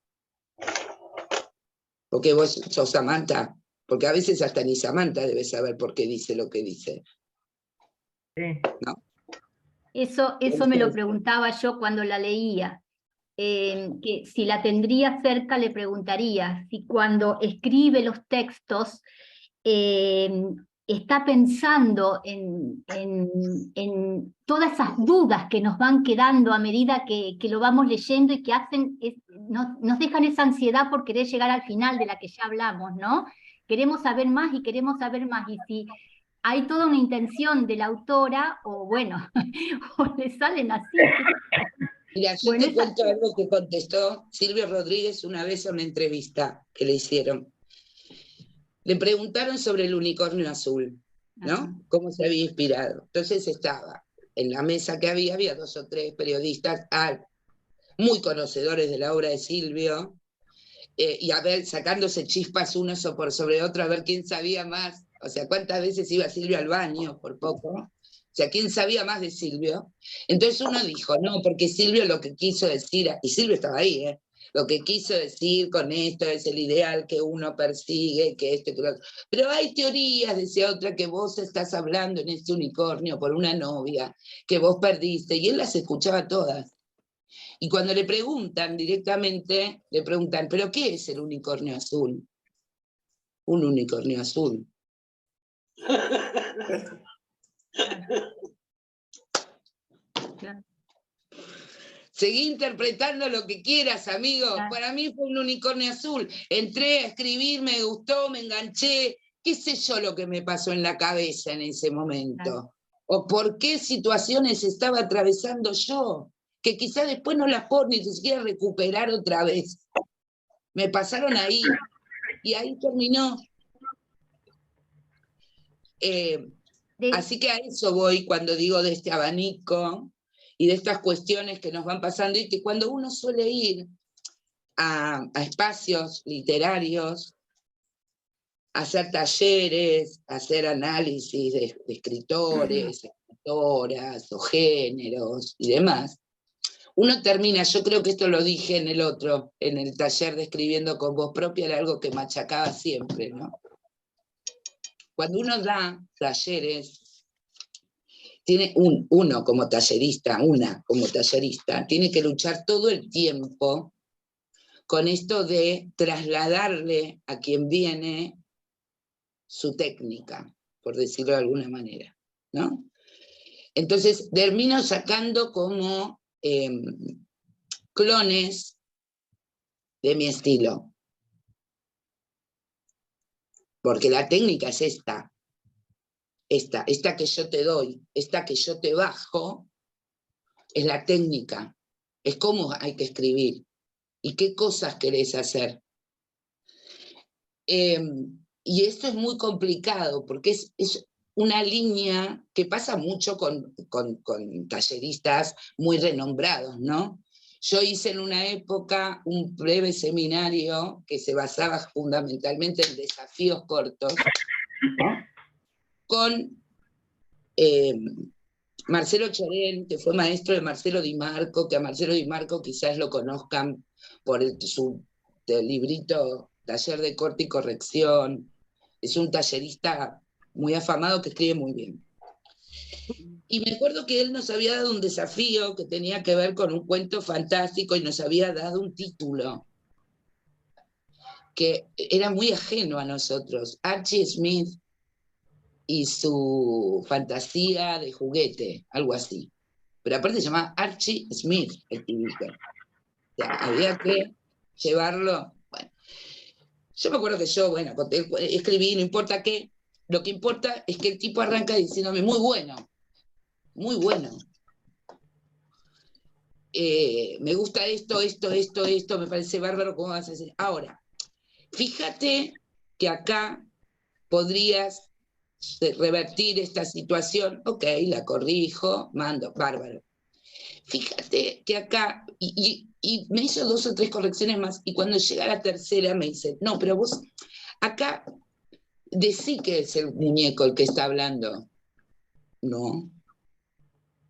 porque vos sos Samantha, porque a veces hasta ni Samantha debe saber por qué dice lo que dice. ¿No? Eso me lo preguntaba yo cuando la leía. Que si la tendría cerca le preguntaría si cuando escribe los textos está pensando en todas esas dudas que nos van quedando a medida que lo vamos leyendo y que nos dejan esa ansiedad por querer llegar al final de la que ya hablamos, ¿no? Queremos saber más y queremos saber más, y si hay toda una intención de la autora, o bueno, o le salen así. Mira, yo te cuento algo que contestó Silvio Rodríguez una vez a una entrevista que le hicieron. Le preguntaron sobre el unicornio azul, ¿no? Cómo se había inspirado. Entonces estaba, en la mesa que había 2 o 3 periodistas muy conocedores de la obra de Silvio, y a ver, sacándose chispas unos sobre otros, a ver quién sabía más. O sea, cuántas veces iba Silvio al baño, por poco. O sea, ¿quién sabía más de Silvio? Entonces uno dijo, no, porque Silvio lo que quiso decir, y Silvio estaba ahí, lo que quiso decir con esto es el ideal que uno persigue, que esto y que lo otro. Pero hay teorías, decía otra, que vos estás hablando en este unicornio por una novia que vos perdiste, y él las escuchaba todas. Y cuando le preguntan directamente, le preguntan, ¿pero qué es el unicornio azul? Un unicornio azul. Seguí interpretando lo que quieras, amigo. Para mí fue un unicornio azul. Entré a escribir, me gustó, me enganché. ¿Qué sé yo lo que me pasó en la cabeza en ese momento? O por qué situaciones estaba atravesando yo, que quizá después no las puedo ni siquiera recuperar otra vez. Me pasaron ahí, y ahí terminó. Así que a eso voy cuando digo de este abanico y de estas cuestiones que nos van pasando, y que cuando uno suele ir a espacios literarios, a hacer talleres, a hacer análisis de escritores, escritoras o géneros y demás, uno termina, yo creo que esto lo dije en el taller de Escribiendo con Voz Propia, era algo que machacaba siempre, ¿no? cuando uno da talleres, tiene uno como tallerista, una como tallerista, tiene que luchar todo el tiempo con esto de trasladarle a quien viene su técnica, por decirlo de alguna manera, ¿no? Entonces termino sacando como clones de mi estilo. Porque la técnica es esta que yo te doy, esta que yo te bajo, es la técnica, es cómo hay que escribir y qué cosas querés hacer. Y esto es muy complicado, porque es una línea que pasa mucho con talleristas muy renombrados, ¿no? Yo hice en una época un breve seminario que se basaba fundamentalmente en desafíos cortos, ¿no? Con Marcelo Chorén, que fue maestro de Marcelo Di Marco, que a Marcelo Di Marco quizás lo conozcan por su librito Taller de Corte y Corrección. Es un tallerista muy afamado que escribe muy bien. Y me acuerdo que él nos había dado un desafío que tenía que ver con un cuento fantástico y nos había dado un título que era muy ajeno a nosotros, Archie Smith y su fantasía de juguete, algo así. Pero aparte se llamaba Archie Smith, el tibito. O sea, había que llevarlo. Bueno, yo me acuerdo que yo, bueno, escribí, no importa qué, lo que importa es que el tipo arranca diciéndome, muy bueno, muy bueno. Me gusta esto, me parece bárbaro, ¿cómo vas a hacer? Ahora, fíjate que acá podrías revertir esta situación, ok, la corrijo, mando, bárbaro. Fíjate que acá, y me hizo 2 o 3 correcciones más, y cuando llega la tercera me dice, no, pero vos, acá, decí que es el muñeco el que está hablando. No,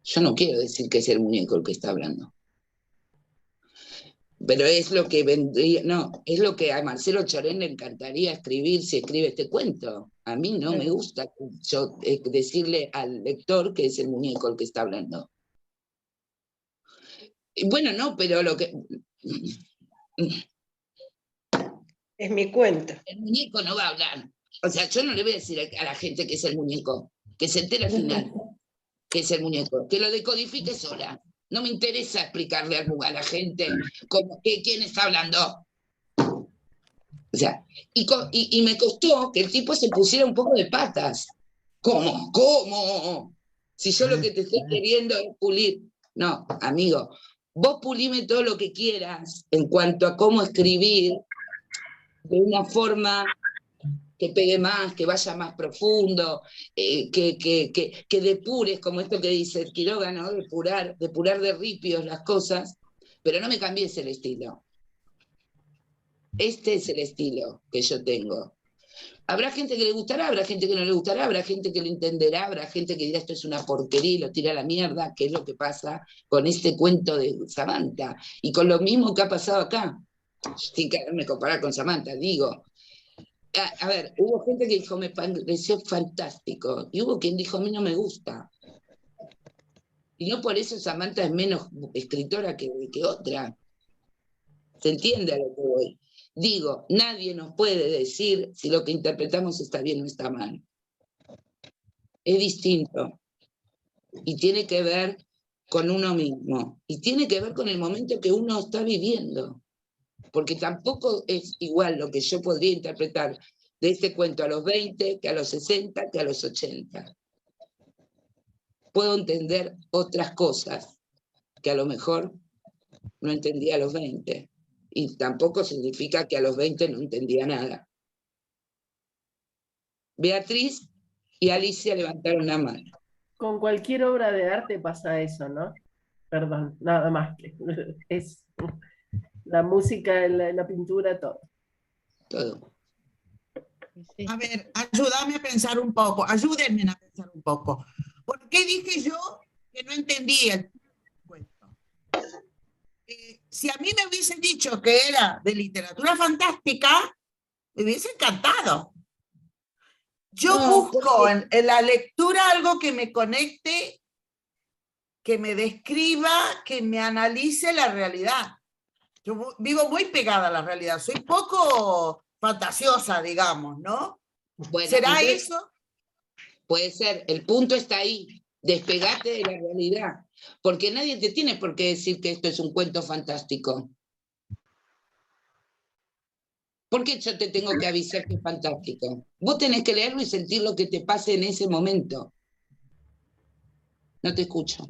yo no quiero decir que es el muñeco el que está hablando. Pero es lo que vendría, no, es lo que a Marcelo Chorén le encantaría escribir si escribe este cuento. A mí no me gusta yo decirle al lector que es el muñeco el que está hablando. Bueno, no, pero lo que... Es mi cuento. El muñeco no va a hablar. O sea, yo no le voy a decir a la gente que es el muñeco, que se entere al final que es el muñeco, que lo decodifique sola. No me interesa explicarle a la gente quién está hablando. O sea, y me costó que el tipo se pusiera un poco de patas. ¿Cómo? ¿Cómo? Si yo lo que te estoy queriendo es pulir. No, amigo, vos pulime todo lo que quieras en cuanto a cómo escribir de una forma que pegue más, que vaya más profundo, que depures, como esto que dice Quiroga, ¿no? Depurar de ripios las cosas, pero no me cambies el estilo. Este es el estilo que yo tengo. Habrá gente que le gustará, habrá gente que no le gustará, habrá gente que lo entenderá, habrá gente que dirá esto es una porquería y lo tira a la mierda, que es lo que pasa con este cuento de Samantha, y con lo mismo que ha pasado acá, sin quererme comparar con Samantha, digo. A ver, hubo gente que dijo, me pareció fantástico, y hubo quien dijo, a mí no me gusta. Y no por eso Samantha es menos escritora que otra. ¿Se entiende a lo que voy? Digo, nadie nos puede decir si lo que interpretamos está bien o está mal. Es distinto. Y tiene que ver con uno mismo. Y tiene que ver con el momento que uno está viviendo. Porque tampoco es igual lo que yo podría interpretar de este cuento a los 20, que a los 60, que a los 80. Puedo entender otras cosas que a lo mejor no entendía a los 20. Y tampoco significa que a los 20 no entendía nada. Beatriz y Alicia levantaron la mano. Con cualquier obra de arte pasa eso, ¿no? Perdón, nada más que es la música, la pintura, todo. Todo. A ver, ayúdame a pensar un poco, ayúdenme a pensar un poco. ¿Por qué dije yo que no entendía el cuento? Si a mí me hubiesen dicho que era de literatura fantástica, me hubiese encantado. Yo No, busco en la lectura algo que me conecte, que me describa, que me analice la realidad. Yo vivo muy pegada a la realidad, soy poco fantasiosa, digamos, ¿no? Bueno, ¿Será entonces, eso? puede ser, el punto está ahí, despegate de la realidad, porque nadie te tiene por qué decir que esto es un cuento fantástico. ¿Por qué yo te tengo que avisar que es fantástico? Vos tenés que leerlo y sentir lo que te pase en ese momento. No te escucho.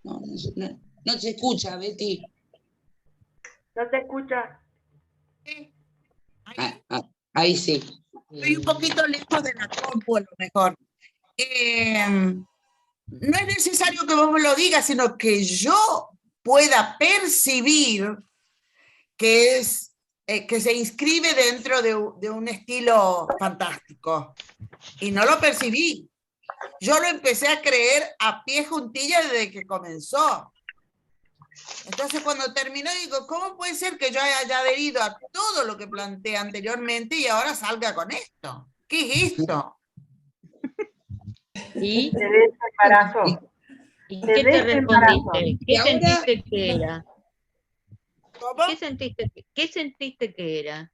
No se escucha, Betty. No te escucha. Ahí sí. Estoy un poquito lejos de la compu, a lo mejor. No es necesario que vos me lo digas, sino que yo pueda percibir que se inscribe dentro de un estilo fantástico. Y no lo percibí. Yo lo empecé a creer a pie juntilla desde que comenzó. Entonces cuando terminó digo, ¿cómo puede ser que yo haya adherido a todo lo que planteé anteriormente y ahora salga con esto? ¿Qué es esto? ¿Y? Te desembarazó. ¿Y Te qué te desembarazó. respondiste? Y ¿Qué ahora- sentiste que era? ¿Cómo? ¿Qué sentiste que era?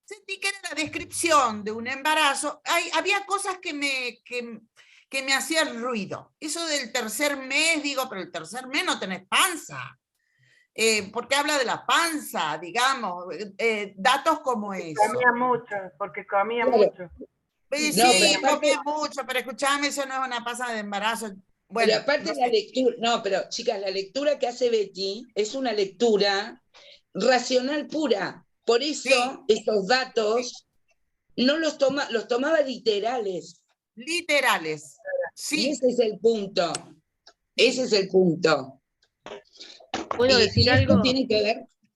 Sentí que era la descripción de un embarazo. Había cosas que me hacían ruido. Eso del tercer mes, digo, pero el tercer mes no tenés panza. Porque habla de la panza, digamos, datos como eso. Comía mucho, porque comía Claro. mucho. Pues No, sí, pero aparte- comía mucho, pero escuchame, eso no es una panza de embarazo. Bueno, pero aparte no la sé. lectura, no, pero chicas, la lectura que hace Betty es una lectura racional pura. Por eso estos datos no los tomaba literales. Literales. Y Sí. ese es el punto. Ese es el punto. ¿Puedo decir algo?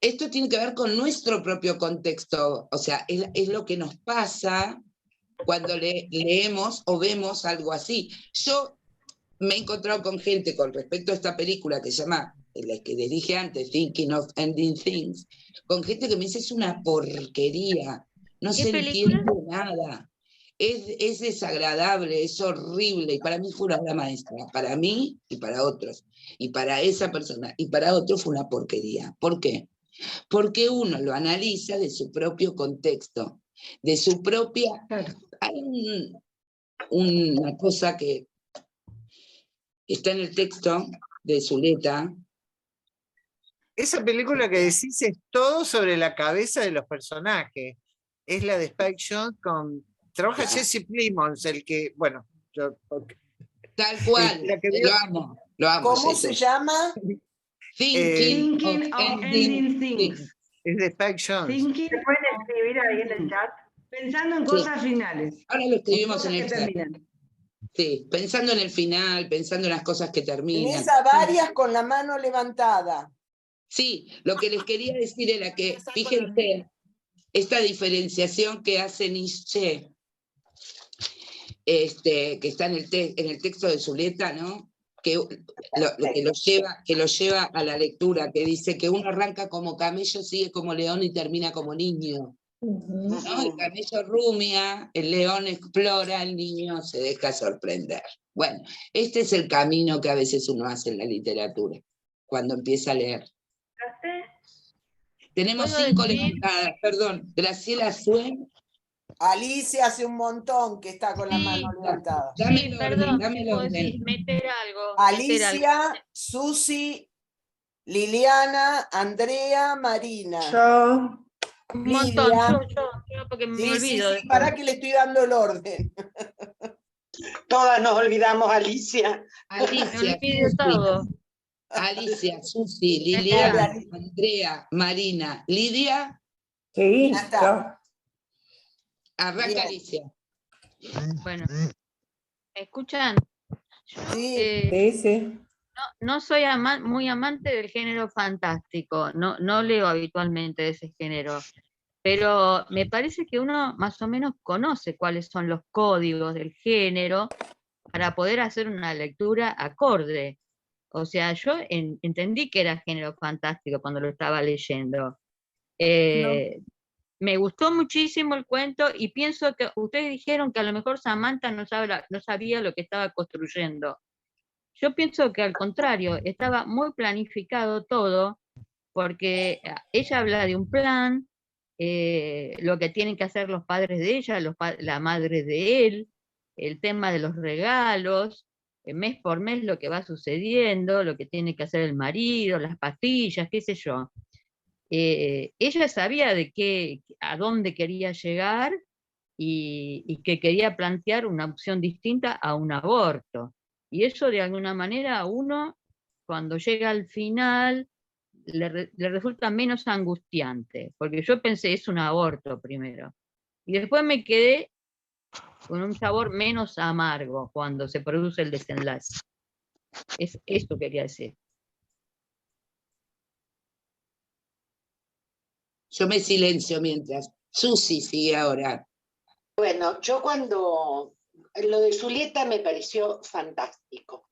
Esto tiene que ver con nuestro propio contexto. O sea, es lo que nos pasa cuando leemos o vemos algo así. Yo me he encontrado con gente con respecto a esta película que se llama, la que les dije antes, Thinking of Ending Things, con gente que me dice es una porquería, no ¿Qué se película? entiende nada, es desagradable, es horrible, y para mí fue una obra maestra, para mí y para otros, y para esa persona y para otros fue una porquería. ¿Por qué? Porque uno lo analiza de su propio contexto, de su propia... Hay una cosa que está en el texto de Zuleta. Esa película que decís es todo sobre la cabeza de los personajes. Es la de Spike Jonze con... Trabaja Jesse Plemons, el que, bueno, Tal cual, la que vio- lo amo. ¿Cómo Jesse. se llama? Thinking Thinking of of Ending Ending Things. Things. es de Spike Jonze. Thinking ¿Se pueden escribir ahí en el chat? Pensando en Sí. cosas finales. Ahora lo escribimos Cosas en que el chat. terminan. Sí, pensando en el final, pensando en las cosas que En terminan. esa varias con la mano levantada. Sí, lo que les quería decir era que, fíjense, esta diferenciación que hace Nietzsche, que está en el texto de Zuleta, ¿no? Que lo lleva a la lectura, que dice que uno arranca como camello, sigue como león y termina como niño. ¿No? El camello rumia, el león explora, el niño se deja sorprender. Bueno, este es el camino que a veces uno hace en la literatura, cuando empieza a leer. Tenemos ¿Puedo 5 decir? levantadas, perdón. Graciela Suen. Alicia hace un montón que está con la mano levantada. Dame Sí, el perdón, orden, dame si el puedo orden. decir, meter algo. Alicia, Susi, Liliana, Andrea, Marina. Yo. Un montón, yo porque me olvido. Sí, para que le estoy dando el orden. Todas nos olvidamos, Alicia. Alicia, Me olvido Susi, todo. Alicia, Susi, Liliana, Andrea, Marina, Lidia. Sí, Ya está. Arranca Bien. Alicia. Bueno, ¿me escuchan? Yo, Sí, sí. no soy muy amante del género fantástico, no leo habitualmente de ese género, pero me parece que uno más o menos conoce cuáles son los códigos del género para poder hacer una lectura acorde. O sea, yo entendí que era género fantástico cuando lo estaba leyendo. me gustó muchísimo el cuento y pienso que ustedes dijeron que a lo mejor Samantha no sabía lo que estaba construyendo. Yo pienso que al contrario, estaba muy planificado todo, porque ella habla de un plan, lo que tienen que hacer los padres de ella, la madre de él, el tema de los regalos, mes por mes lo que va sucediendo, lo que tiene que hacer el marido, las pastillas, qué sé yo. Ella sabía a dónde quería llegar y que quería plantear una opción distinta a un aborto. Y eso de alguna manera a uno, cuando llega al final, le resulta menos angustiante, porque yo pensé, es un aborto primero. Y después me quedé con un sabor menos amargo cuando se produce el desenlace. Esto quería decir. Yo me silencio mientras. Susi sigue ahora. Bueno, yo cuando lo de Julieta me pareció fantástico.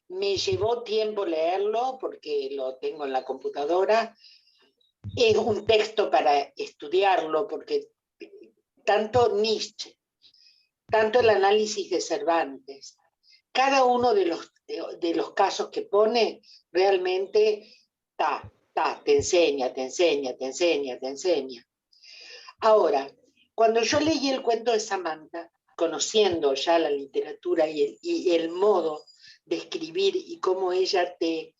Me llevó tiempo leerlo porque lo tengo en la computadora. Es un texto para estudiarlo porque tanto Nietzsche, tanto el análisis de Cervantes, cada uno de los casos que pone realmente te enseña, te enseña, te enseña, te enseña. Ahora, cuando yo leí el cuento de Samantha, conociendo ya la literatura y el modo de escribir y cómo ella te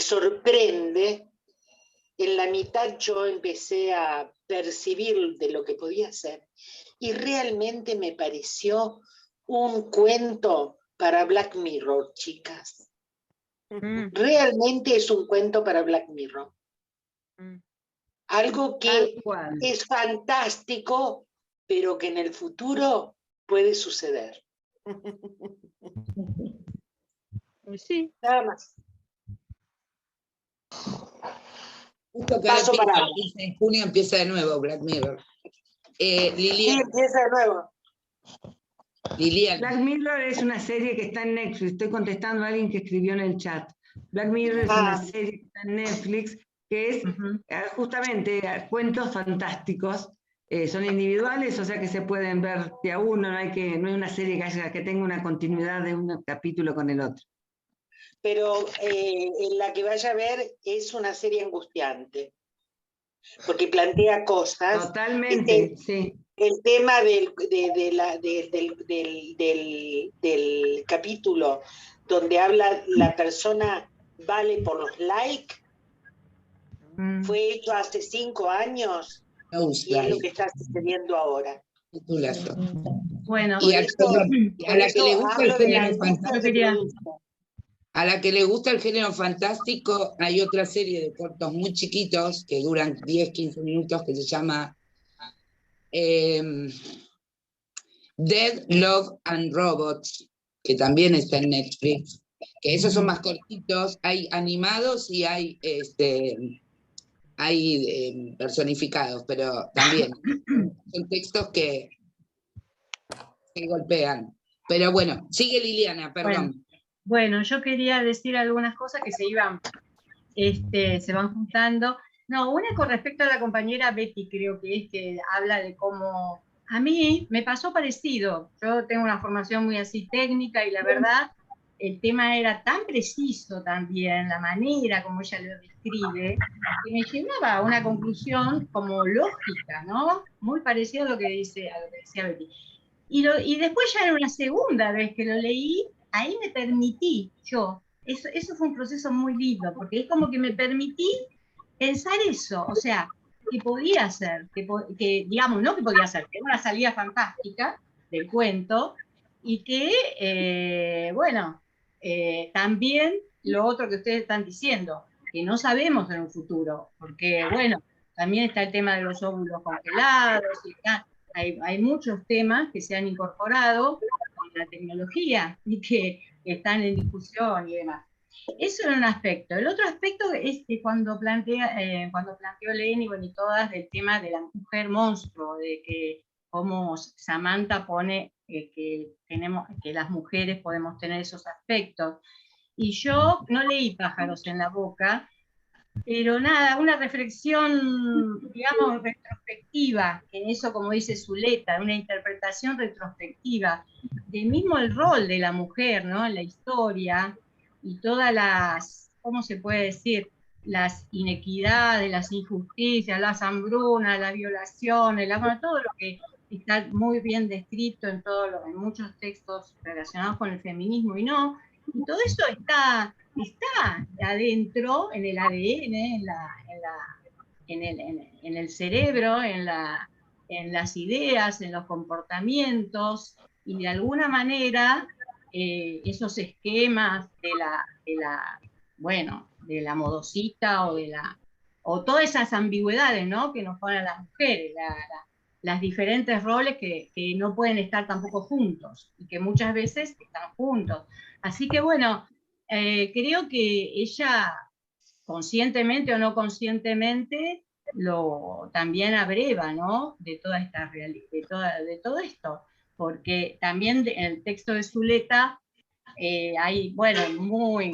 sorprende, en la mitad yo empecé a percibir de lo que podía ser y realmente me pareció un cuento para Black Mirror, chicas. Realmente es un cuento para Black Mirror. Algo que es fantástico, pero que en el futuro puede suceder. Sí. Nada más. Justo que Paso ahora para en junio empieza de nuevo Black Mirror. Liliana. Sí, empieza de nuevo. Liliana. Black Mirror es una serie que está en Netflix. Estoy contestando a alguien que escribió en el chat. Black Mirror es una serie que está en Netflix que es justamente cuentos fantásticos. Son individuales, o sea que se pueden ver de a uno, no es una serie que tenga una continuidad de un capítulo con el otro. Pero en la que vaya a ver es una serie angustiante, porque plantea cosas. Totalmente, sí. El tema del capítulo donde habla la persona vale por los likes, fue hecho hace 5 años y es lo que está sucediendo ahora. Bueno, y a la que le gusta el género fantástico, a la que le gusta el género fantástico, hay otra serie de cortos muy chiquitos que duran 10-15 minutos que se llama Dead, Love and Robots, que también está en Netflix, que esos son más cortitos, hay animados y hay personificados, pero también son textos que golpean. Pero bueno, sigue Liliana, perdón. Bueno, yo quería decir algunas cosas que se van juntando. No, una con respecto a la compañera Betty, creo que habla de cómo a mí me pasó parecido. Yo tengo una formación muy así técnica y la verdad el tema era tan preciso también, la manera como ella lo describe, que me llevaba a una conclusión como lógica, ¿no? Muy parecida a lo que decía Betty. Y después ya en una segunda vez que lo leí, ahí me permití yo, eso fue un proceso muy lindo, porque es como que me permití pensar eso, o sea, que podía ser, que digamos, no que podía ser, que era una salida fantástica del cuento, y que, también lo otro que ustedes están diciendo, que no sabemos en un futuro, porque, bueno, también está el tema de los óvulos congelados, y hay muchos temas que se han incorporado con la tecnología y que están en discusión y demás. Eso era un aspecto. El otro aspecto es que cuando planteó Leni, bueno, y todas, del tema de la mujer monstruo, de que como Samantha pone que las mujeres podemos tener esos aspectos. Y yo no leí Pájaros en la boca, Pero nada, una reflexión, digamos, retrospectiva, en eso como dice Zuleta, una interpretación retrospectiva, del mismo el rol de la mujer, ¿no? En la historia, y todas las, ¿cómo se puede decir? Las inequidades, las injusticias, las hambrunas, las violaciones, bueno, todo lo que está muy bien descrito en muchos textos relacionados con el feminismo, y todo eso está adentro, en el ADN, en el cerebro, en las ideas, en los comportamientos, y de alguna manera esos esquemas de la modosita o todas esas ambigüedades, ¿no?, que nos ponen las mujeres, las diferentes roles que no pueden estar tampoco juntos, y que muchas veces están juntos. Así que bueno, creo que ella, conscientemente o no conscientemente, también abreva, ¿no?, de toda esta de todo esto, porque también en el texto de Zuleta hay, bueno, muy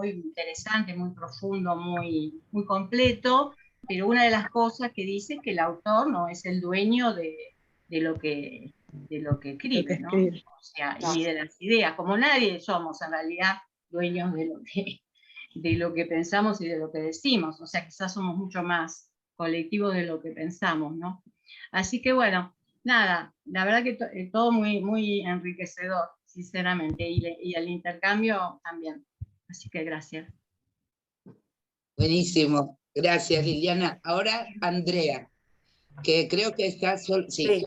interesante, muy profundo, muy completo, pero una de las cosas que dice es que el autor no es el dueño de lo que escribe, ¿no? O sea, ni de las ideas, como nadie somos en realidad dueños de lo que pensamos y de lo que decimos, o sea, quizás somos mucho más colectivos de lo que pensamos, ¿no? Así que bueno, nada, la verdad que todo muy enriquecedor, sinceramente, y el intercambio también. Así que gracias. Buenísimo, gracias Liliana. Ahora Andrea, que creo que está sí. Sí,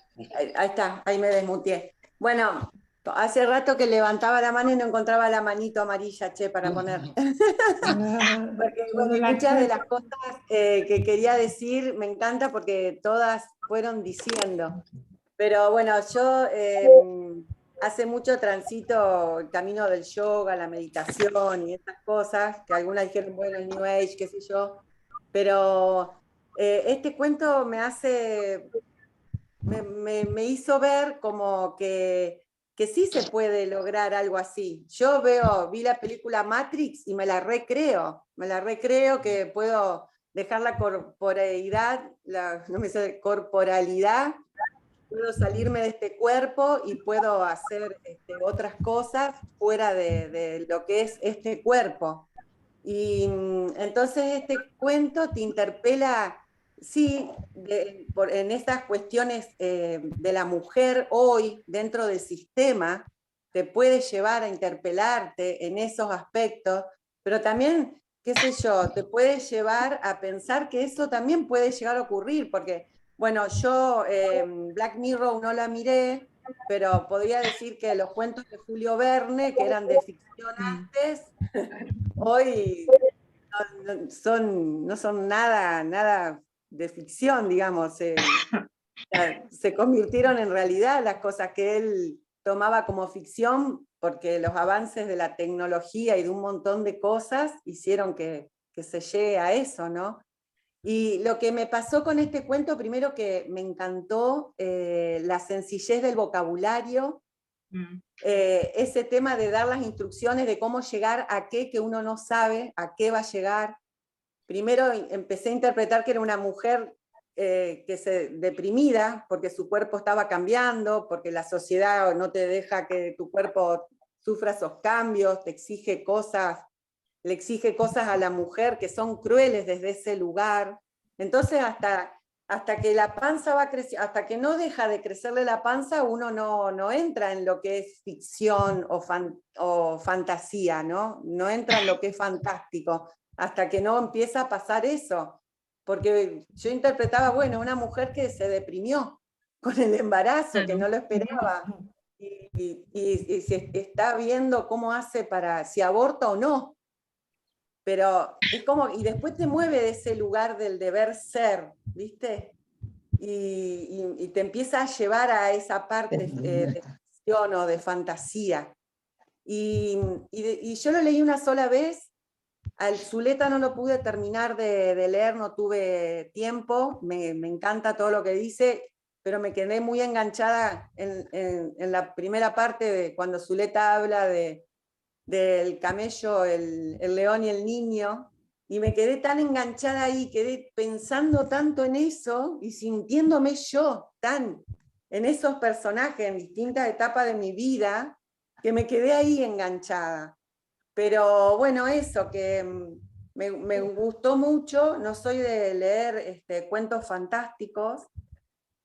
ahí está, ahí me desmuteé. Bueno, hace rato que levantaba la mano y no encontraba la manito amarilla, che, para poner. Porque bueno, muchas de las cosas que quería decir me encanta porque todas fueron diciendo. Pero bueno, yo hace mucho transito el camino del yoga, la meditación y esas cosas, que algunas dijeron, bueno, el New Age, qué sé yo, pero este cuento me hizo ver como que sí se puede lograr algo así. Yo vi la película Matrix y me la recreo que puedo dejar la corporalidad, corporalidad, puedo salirme de este cuerpo y puedo hacer otras cosas fuera de lo que es este cuerpo. Y entonces este cuento te interpela, sí, en estas cuestiones de la mujer hoy dentro del sistema, te puede llevar a interpelarte en esos aspectos, pero también, qué sé yo, te puede llevar a pensar que eso también puede llegar a ocurrir, porque, bueno, yo Black Mirror no la miré, pero podría decir que los cuentos de Julio Verne, que eran de ficción antes, hoy no son nada de ficción, digamos. Se convirtieron en realidad las cosas que él tomaba como ficción, porque los avances de la tecnología y de un montón de cosas hicieron que se llegue a eso, ¿no? Y lo que me pasó con este cuento, primero que me encantó la sencillez del vocabulario, ese tema de dar las instrucciones de cómo llegar a qué que uno no sabe, a qué va a llegar. Primero empecé a interpretar que era una mujer deprimida, porque su cuerpo estaba cambiando, porque la sociedad no te deja que tu cuerpo sufra esos cambios, le exige cosas a la mujer que son crueles desde ese lugar. Entonces hasta que la panza va creciendo, hasta que no deja de crecerle la panza, uno no entra en lo que es ficción o fantasía, ¿no? No entra en lo que es fantástico, hasta que no empieza a pasar eso. Porque yo interpretaba, bueno, una mujer que se deprimió con el embarazo, que no lo esperaba, y se está viendo cómo hace si aborta o no. Pero es como, y después te mueve de ese lugar del deber ser, ¿viste? Y te empieza a llevar a esa parte de ficción o de fantasía. Y yo lo leí una sola vez, al Zuleta no lo pude terminar de leer, no tuve tiempo, me encanta todo lo que dice, pero me quedé muy enganchada en la primera parte de cuando Zuleta habla del camello, el león y el niño, Y me quedé tan enganchada ahí, quedé pensando tanto en eso y sintiéndome yo tan en esos personajes en distintas etapas de mi vida, que me quedé ahí enganchada. Pero bueno, eso, que me gustó mucho, no soy de leer cuentos fantásticos,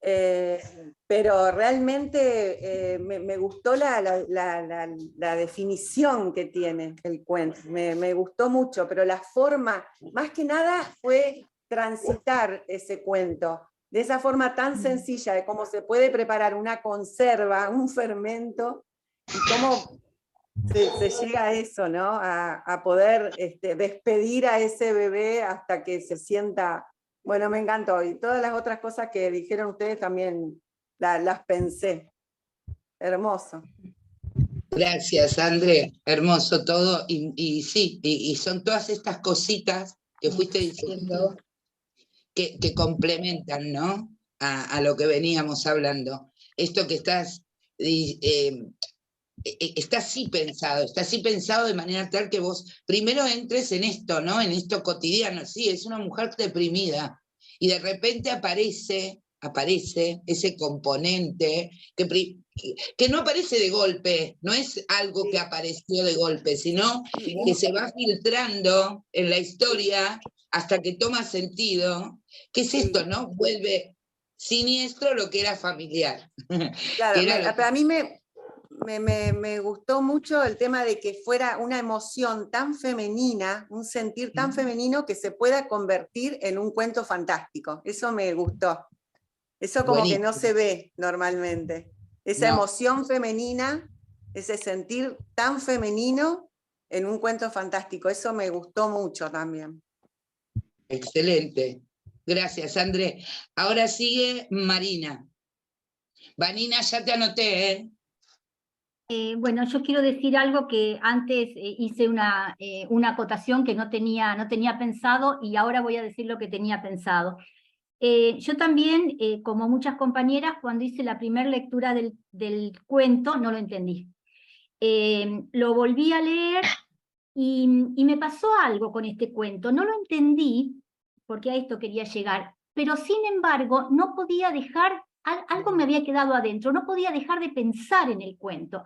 pero realmente me gustó la definición que tiene el cuento, me gustó mucho, pero la forma, más que nada, fue transitar ese cuento, de esa forma tan sencilla de cómo se puede preparar una conserva, un fermento, y cómo se llega a eso, ¿no? A poder despedir a ese bebé hasta que se sienta... Bueno, me encantó. Y todas las otras cosas que dijeron ustedes también las pensé. Hermoso. Gracias, André. Hermoso todo. Y sí, y son todas estas cositas que fuiste diciendo que complementan, ¿no? A lo que veníamos hablando. Esto que está así pensado de manera tal que vos primero entres en esto, ¿no? En esto cotidiano. Sí, es una mujer deprimida y de repente aparece ese componente que no aparece de golpe, no es algo que apareció de golpe, sino que se va filtrando en la historia hasta que toma sentido. ¿Qué es esto, no? Vuelve siniestro lo que era familiar. Claro, que era a mí me gustó mucho el tema de que fuera una emoción tan femenina, un sentir tan femenino que se pueda convertir en un cuento fantástico. Eso me gustó. Eso como que no se ve normalmente. Esa emoción femenina, ese sentir tan femenino en un cuento fantástico. Eso me gustó mucho también. Excelente. Gracias, André. Ahora sigue Marina. Vanina, ya te anoté, ¿eh? Bueno, yo quiero decir algo que antes hice una acotación que no tenía pensado y ahora voy a decir lo que tenía pensado. Yo también, como muchas compañeras, cuando hice la primera lectura del cuento, no lo entendí. Lo volví a leer y me pasó algo con este cuento. No lo entendí, porque a esto quería llegar, pero sin embargo no podía dejar... Algo me había quedado adentro, no podía dejar de pensar en el cuento.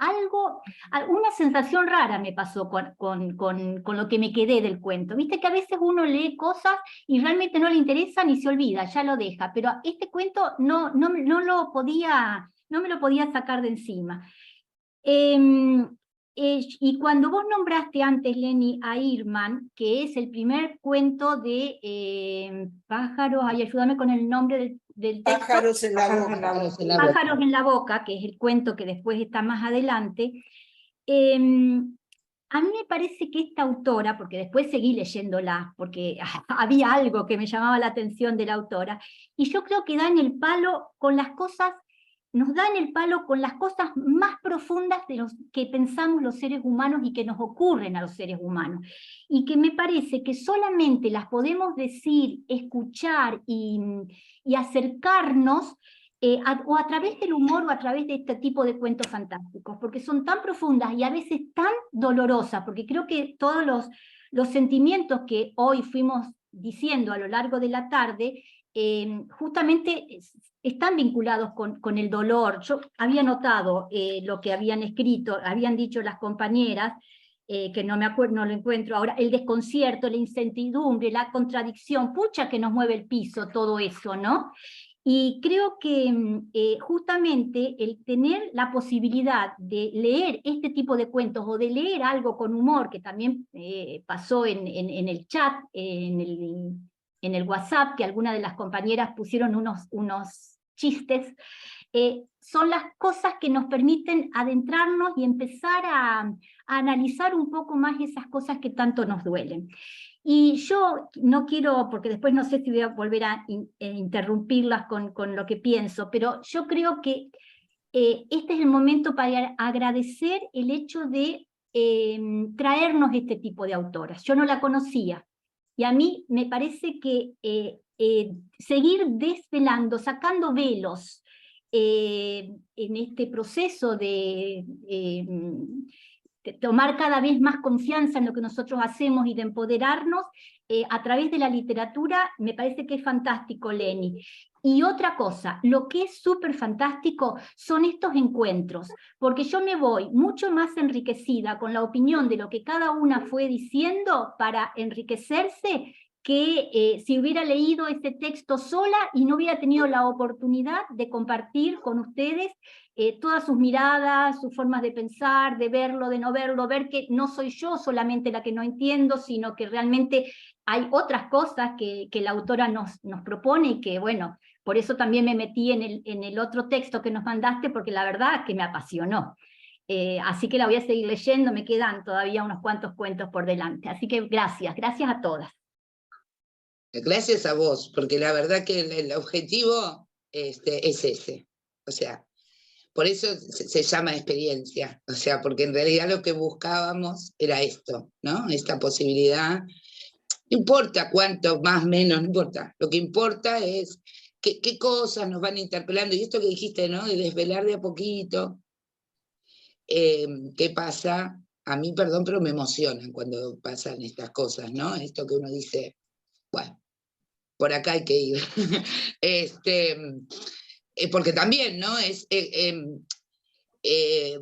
Una sensación rara me pasó con lo que me quedé del cuento. Viste que a veces uno lee cosas y realmente no le interesan y se olvida, ya lo deja. Pero este cuento no me lo podía sacar de encima. Y cuando vos nombraste antes, Leni, a Irman, que es el primer cuento de Pájaros, ayúdame con el nombre del texto. Pájaros en la boca. Pájaros en la boca, que es el cuento que después está más adelante. A mí me parece que esta autora, porque después seguí leyéndola, porque había algo que me llamaba la atención de la autora, y yo creo que da en el palo con las cosas, nos da en el palo con las cosas más profundas de los que pensamos los seres humanos y que nos ocurren a los seres humanos. Y que me parece que solamente las podemos decir, escuchar y acercarnos o a través del humor o a través de este tipo de cuentos fantásticos, porque son tan profundas y a veces tan dolorosas, porque creo que todos los sentimientos que hoy fuimos diciendo a lo largo de la tarde, justamente están vinculados con el dolor. Yo había notado lo que habían escrito, habían dicho las compañeras, que no me acuerdo, no lo encuentro ahora, el desconcierto, la incertidumbre, la contradicción, pucha que nos mueve el piso todo eso, ¿no? Y creo que justamente el tener la posibilidad de leer este tipo de cuentos o de leer algo con humor, que también pasó en el chat, en el WhatsApp, que algunas de las compañeras pusieron unos chistes, son las cosas que nos permiten adentrarnos y empezar a analizar un poco más esas cosas que tanto nos duelen. Y yo no quiero, porque después no sé si voy a volver a interrumpirlas con lo que pienso, pero yo creo que este es el momento para agradecer el hecho de traernos este tipo de autoras. Yo no la conocía, y a mí me parece que seguir desvelando, sacando velos en este proceso de tomar cada vez más confianza en lo que nosotros hacemos y de empoderarnos a través de la literatura, me parece que es fantástico, Leni. Y otra cosa, lo que es súper fantástico son estos encuentros, porque yo me voy mucho más enriquecida con la opinión de lo que cada una fue diciendo para enriquecerse, que si hubiera leído ese texto sola y no hubiera tenido la oportunidad de compartir con ustedes todas sus miradas, sus formas de pensar, de verlo, de no verlo, ver que no soy yo solamente la que no entiendo, sino que realmente hay otras cosas que la autora nos propone y que, bueno, por eso también me metí en el otro texto que nos mandaste, porque la verdad es que me apasionó. Así que la voy a seguir leyendo, me quedan todavía unos cuantos cuentos por delante. Así que gracias a todas. Gracias a vos, porque la verdad que el objetivo es ese. O sea, por eso se llama experiencia. O sea, porque en realidad lo que buscábamos era esto, ¿no? Esta posibilidad. No importa cuánto, más, menos, no importa. Lo que importa es qué cosas nos van interpelando. Y esto que dijiste, ¿no? De desvelar de a poquito. ¿Qué pasa? A mí, perdón, pero me emocionan cuando pasan estas cosas, ¿no? Esto que uno dice, bueno, por acá hay que ir. Porque también, ¿no?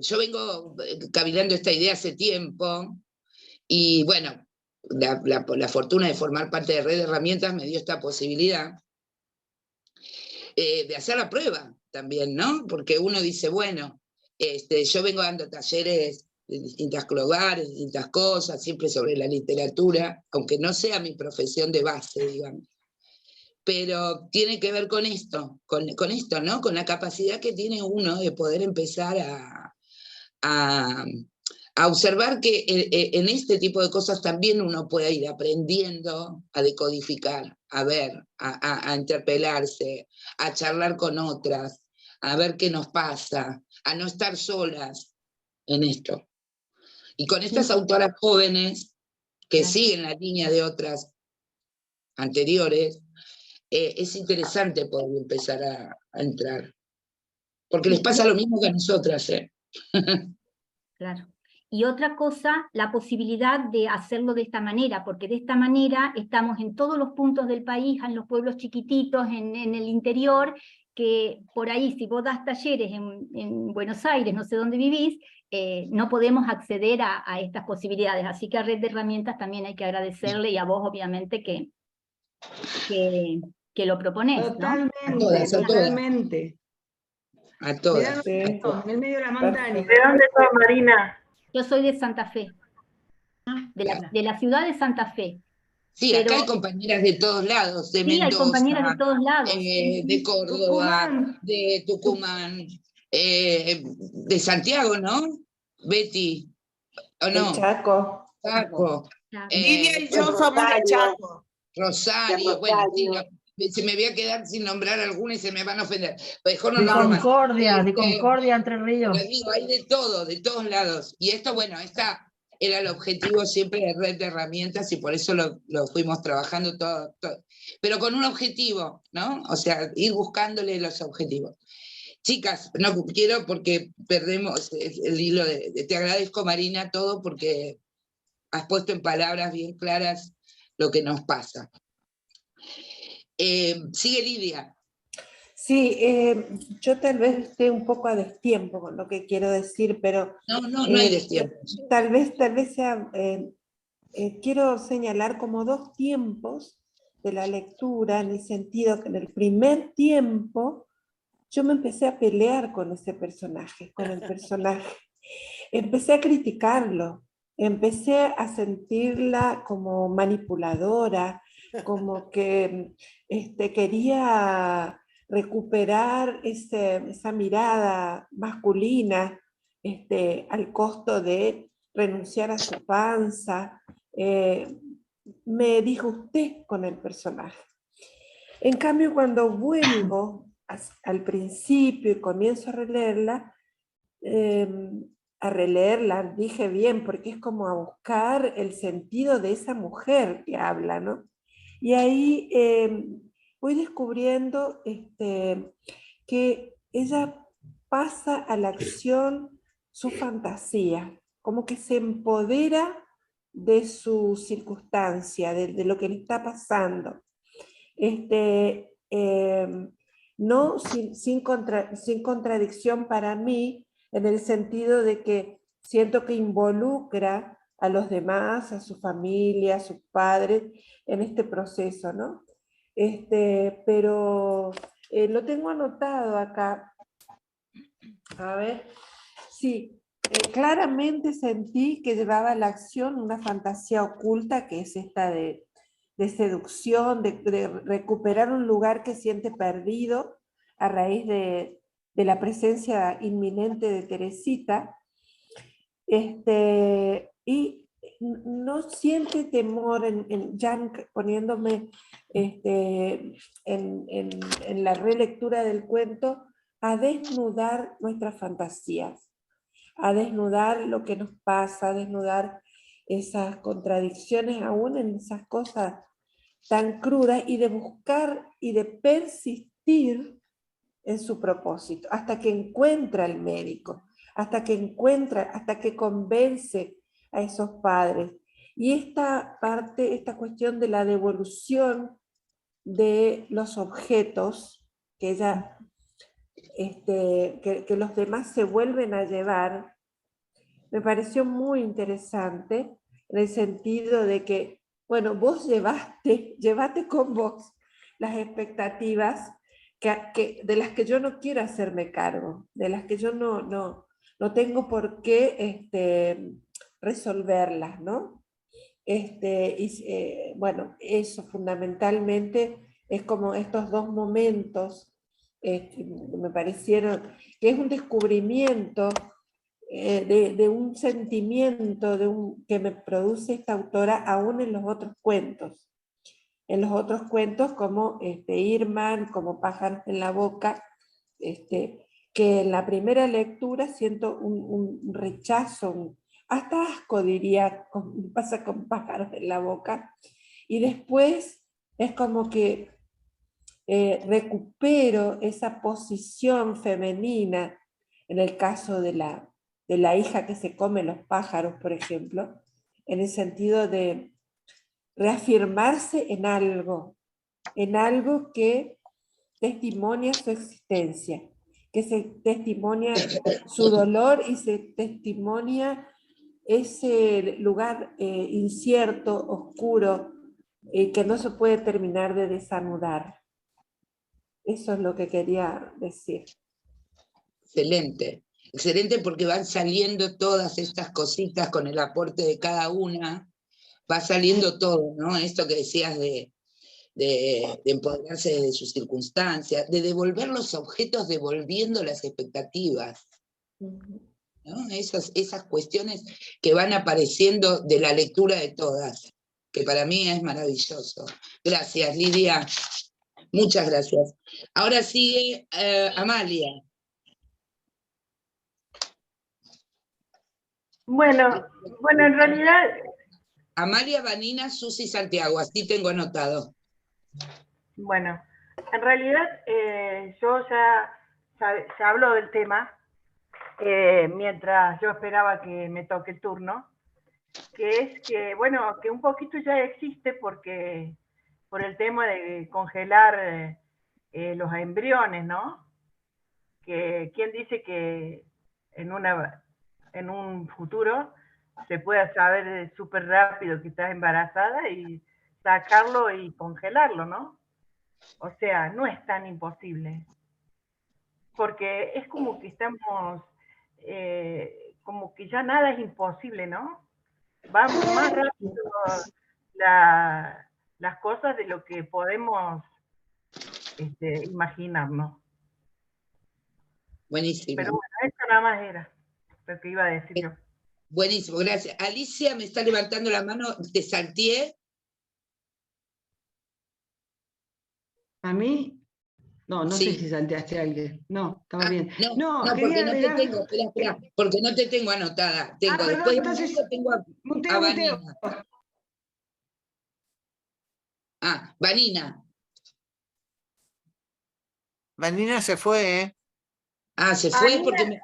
Yo vengo cavilando esta idea hace tiempo, y bueno, la fortuna de formar parte de Red de Herramientas me dio esta posibilidad de hacer la prueba también, ¿no? Porque uno dice, bueno, yo vengo dando talleres de distintos lugares, distintas cosas, siempre sobre la literatura, aunque no sea mi profesión de base, digamos. Pero tiene que ver con esto, ¿no? Con la capacidad que tiene uno de poder empezar a observar que en este tipo de cosas también uno puede ir aprendiendo a decodificar, a ver, a interpelarse, a charlar con otras, a ver qué nos pasa, a no estar solas en esto. Y con estas autoras jóvenes que siguen la línea de otras anteriores, es interesante poder empezar a entrar. Porque les pasa lo mismo que a nosotras, ¿eh? Claro. Y otra cosa, la posibilidad de hacerlo de esta manera, porque de esta manera estamos en todos los puntos del país, en los pueblos chiquititos, en el interior, que por ahí, si vos das talleres en Buenos Aires, no sé dónde vivís, no podemos acceder a estas posibilidades. Así que a Red de Herramientas también hay que agradecerle, y a vos, obviamente, que lo proponés, Totalmente, ¿no? totalmente. A todas. Mirá, en el medio de la montaña. ¿De dónde sos, Marina? Yo soy de Santa Fe, de la ciudad de Santa Fe. Sí, acá hay compañeras de todos lados, de Mendoza, hay compañeras de todos lados. De Córdoba, de Tucumán, de Santiago, ¿no? Betty, ¿o no? Chaco. Lidia y yo somos de Chaco. Rosario, bueno, sí, se me voy a quedar sin nombrar alguna y se me van a ofender. Mejor no de nombro más. Concordia, de Concordia, Entre Ríos. Les digo, hay de todo, de todos lados. Y esto, bueno, esta era el objetivo siempre de Red de Herramientas, y por eso lo fuimos trabajando todo. Pero con un objetivo, ¿no? O sea, ir buscándole los objetivos. Chicas, no quiero porque perdemos el hilo te agradezco, Marina, todo, porque has puesto en palabras bien claras lo que nos pasa. Sigue Lidia. Sí, yo tal vez esté un poco a destiempo con lo que quiero decir, pero... No hay destiempo. Tal vez sea... quiero señalar como dos tiempos de la lectura, en el sentido que en el primer tiempo yo me empecé a pelear con ese personaje, con el personaje. Empecé a criticarlo, empecé a sentirla como manipuladora, como que quería recuperar esa mirada masculina al costo de renunciar a su panza. Me disgusté con el personaje. En cambio, cuando vuelvo al principio y comienzo a releerla, dije bien, porque es como a buscar el sentido de esa mujer que habla, ¿no? Y ahí voy descubriendo que ella pasa a la acción su fantasía, como que se empodera de su circunstancia, de lo que le está pasando. No sin contradicción para mí, en el sentido de que siento que involucra a los demás, a su familia, a sus padres, en este proceso, ¿no? Pero lo tengo anotado acá. A ver, sí, claramente sentí que llevaba a la acción una fantasía oculta, que es esta de seducción, de recuperar un lugar que siente perdido a raíz de la presencia inminente de Teresita. Y no siente temor en Jan, poniéndome en la relectura del cuento, a desnudar nuestras fantasías, a desnudar lo que nos pasa, a desnudar esas contradicciones, aún en esas cosas tan crudas, y de buscar y de persistir en su propósito, hasta que encuentra al médico, hasta que convence a esos padres. Y esta parte, esta cuestión de la devolución de los objetos que ella, que los demás se vuelven a llevar, me pareció muy interesante, en el sentido de que, bueno, vos llevaste con vos las expectativas de las que yo no quiero hacerme cargo, de las que yo no tengo por qué resolverlas, ¿no? Bueno, eso fundamentalmente es como estos dos momentos, me parecieron que es un descubrimiento de un sentimiento que me produce esta autora aún en los otros cuentos. En los otros cuentos como Irman, como Pájaros en la boca, que en la primera lectura siento un rechazo, hasta asco diría, como pasa con Pájaros en la boca, y después es como que recupero esa posición femenina, en el caso de la hija que se come los pájaros, por ejemplo, en el sentido de reafirmarse en algo que testimonia su existencia, que se testimonia su dolor y se testimonia ese lugar incierto, oscuro, que no se puede terminar de desanudar. Eso es lo que quería decir. Excelente, excelente, porque van saliendo todas estas cositas con el aporte de cada una, va saliendo todo, ¿no? Esto que decías de empoderarse de sus circunstancias, de devolver los objetos devolviendo las expectativas, ¿no? Esas cuestiones que van apareciendo de la lectura de todas, que para mí es maravilloso. Gracias, Lidia. Muchas gracias. Ahora sigue Amalia. Bueno, en realidad... Amalia, Vanina, Susi, Santiago, así tengo anotado. Bueno, en realidad yo ya habló del tema mientras yo esperaba que me toque el turno, que es que, bueno, que un poquito ya existe por el tema de congelar los embriones, ¿no? Que quién dice que en un futuro se pueda saber súper rápido que estás embarazada y sacarlo y congelarlo, ¿no? O sea, no es tan imposible. Porque es como que estamos, como que ya nada es imposible, ¿no? Va más rápido las cosas de lo que podemos imaginarnos. Buenísimo. Pero bueno, eso nada más era lo que iba a decir yo. Buenísimo, gracias. Alicia me está levantando la mano, te salteé. ¿A mí? No, no Sí. sé si salteaste a alguien. No, estaba bien. No, porque no te tengo, espera, porque no te tengo anotada. Tengo, perdón, después entonces, tengo a Vanina. Vanina. Vanina se fue, ¿eh? Se fue porque...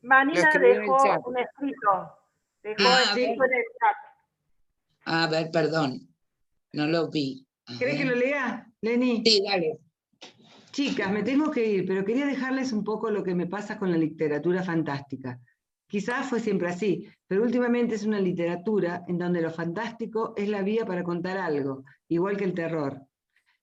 Vanina dejó un escrito. Dejó el chico en el chat. A ver, perdón, no lo vi. ¿Querés que lo lea, Leni? Sí, dale. Chicas, me tengo que ir, pero quería dejarles un poco lo que me pasa con la literatura fantástica. Quizás fue siempre así, pero últimamente es una literatura en donde lo fantástico es la vía para contar algo, igual que el terror.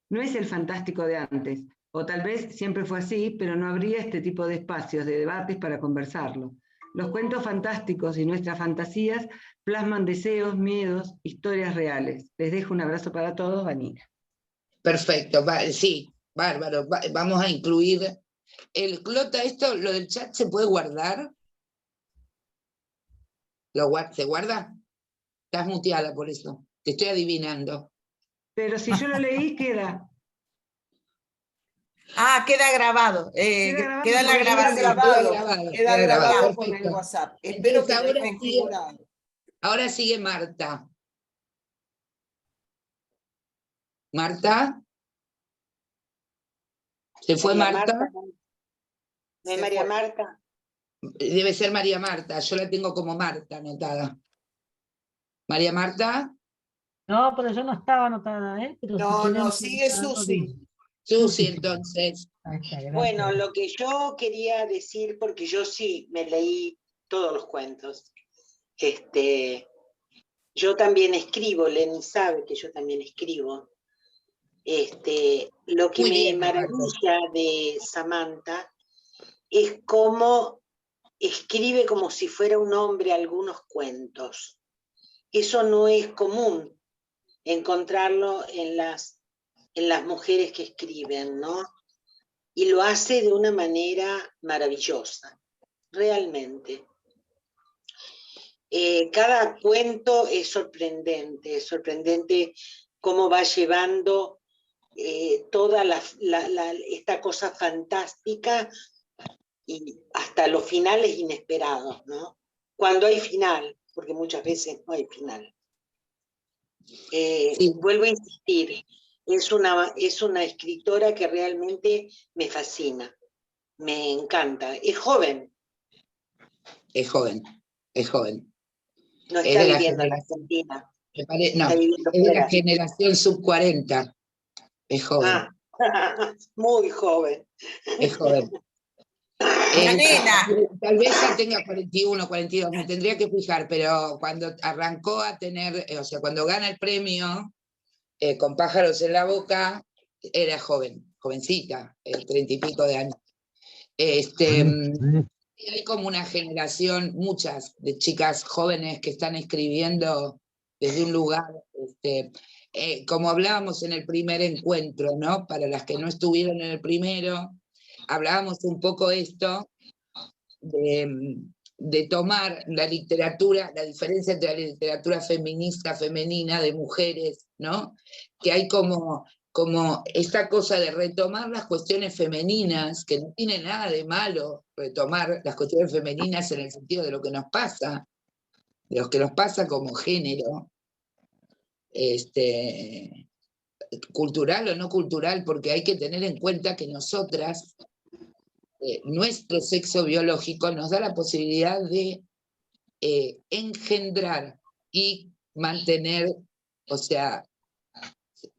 No es el fantástico de antes, o tal vez siempre fue así, pero no habría este tipo de espacios, de debates para conversarlo. Los cuentos fantásticos y nuestras fantasías plasman deseos, miedos, historias reales. Les dejo un abrazo para todos, Vanina. Perfecto, sí, bárbaro. Vamos a incluir Clota, esto, lo del chat, ¿se puede guardar? ¿Se guarda? Estás muteada por eso. Te estoy adivinando. Pero si yo lo leí, queda. Ah, queda grabado. Queda la grabación. Queda grabado con el WhatsApp. Espero que esté configurado. Ahora sigue Marta. ¿Marta? ¿Se fue Marta? ¿No es María Marta? Debe ser María Marta, yo la tengo como Marta anotada. ¿María Marta? No, pero yo no estaba anotada, ¿eh? Pero No, sigue Susi. Susi, entonces. Bueno, lo que yo quería decir, porque yo sí me leí todos los cuentos. Yo también escribo, Leni sabe que yo también escribo. Lo que me maravilla de Samantha es cómo escribe como si fuera un hombre algunos cuentos. Eso no es común encontrarlo en las mujeres que escriben, ¿no? Y lo hace de una manera maravillosa, realmente. Cada cuento es sorprendente cómo va llevando toda esta cosa fantástica y hasta los finales inesperados, ¿no? Cuando hay final, porque muchas veces no hay final. Vuelvo a insistir, es una escritora que realmente me fascina, me encanta. Es joven. Es joven. No está viviendo en la Argentina. No, es de la generación sub-40. Es joven. Muy joven. Es joven. Tal vez ya tenga 41, 42, me tendría que fijar, pero cuando arrancó a tener, o sea, cuando gana el premio con Pájaros en la boca, era jovencita, 30 y pico de años. Hay como una generación, muchas de chicas jóvenes que están escribiendo desde un lugar, como hablábamos en el primer encuentro, ¿no? Para las que no estuvieron en el primero, hablábamos un poco esto de tomar la literatura, la diferencia entre la literatura feminista, femenina, de mujeres, ¿no? Que hay como esta cosa de retomar las cuestiones femeninas, que no tiene nada de malo retomar las cuestiones femeninas en el sentido de lo que nos pasa, de lo que nos pasa como género, cultural o no cultural, porque hay que tener en cuenta que nosotras, nuestro sexo biológico nos da la posibilidad de engendrar y mantener, o sea,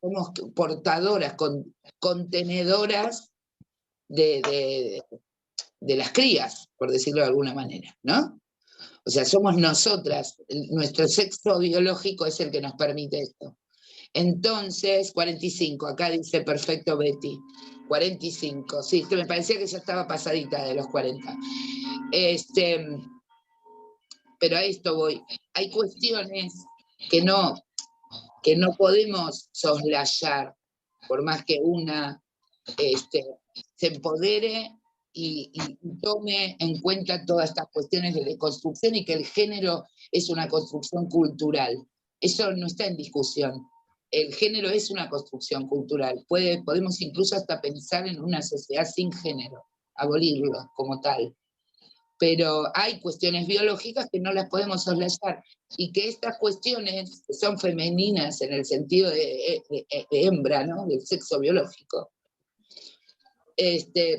somos portadoras, contenedoras de las crías, por decirlo de alguna manera, ¿no? O sea, somos nosotras, nuestro sexo biológico es el que nos permite esto. Entonces, 45, acá dice perfecto Betty, 45, sí, me parecía que ya estaba pasadita de los 40. Pero a esto voy, hay cuestiones que no podemos soslayar, por más que una se empodere y tome en cuenta todas estas cuestiones de deconstrucción y que el género es una construcción cultural. Eso no está en discusión. El género es una construcción cultural. Podemos incluso hasta pensar en una sociedad sin género, abolirlo como tal. Pero hay cuestiones biológicas que no las podemos soslayar y que estas cuestiones que son femeninas en el sentido de hembra, ¿no? Del sexo biológico,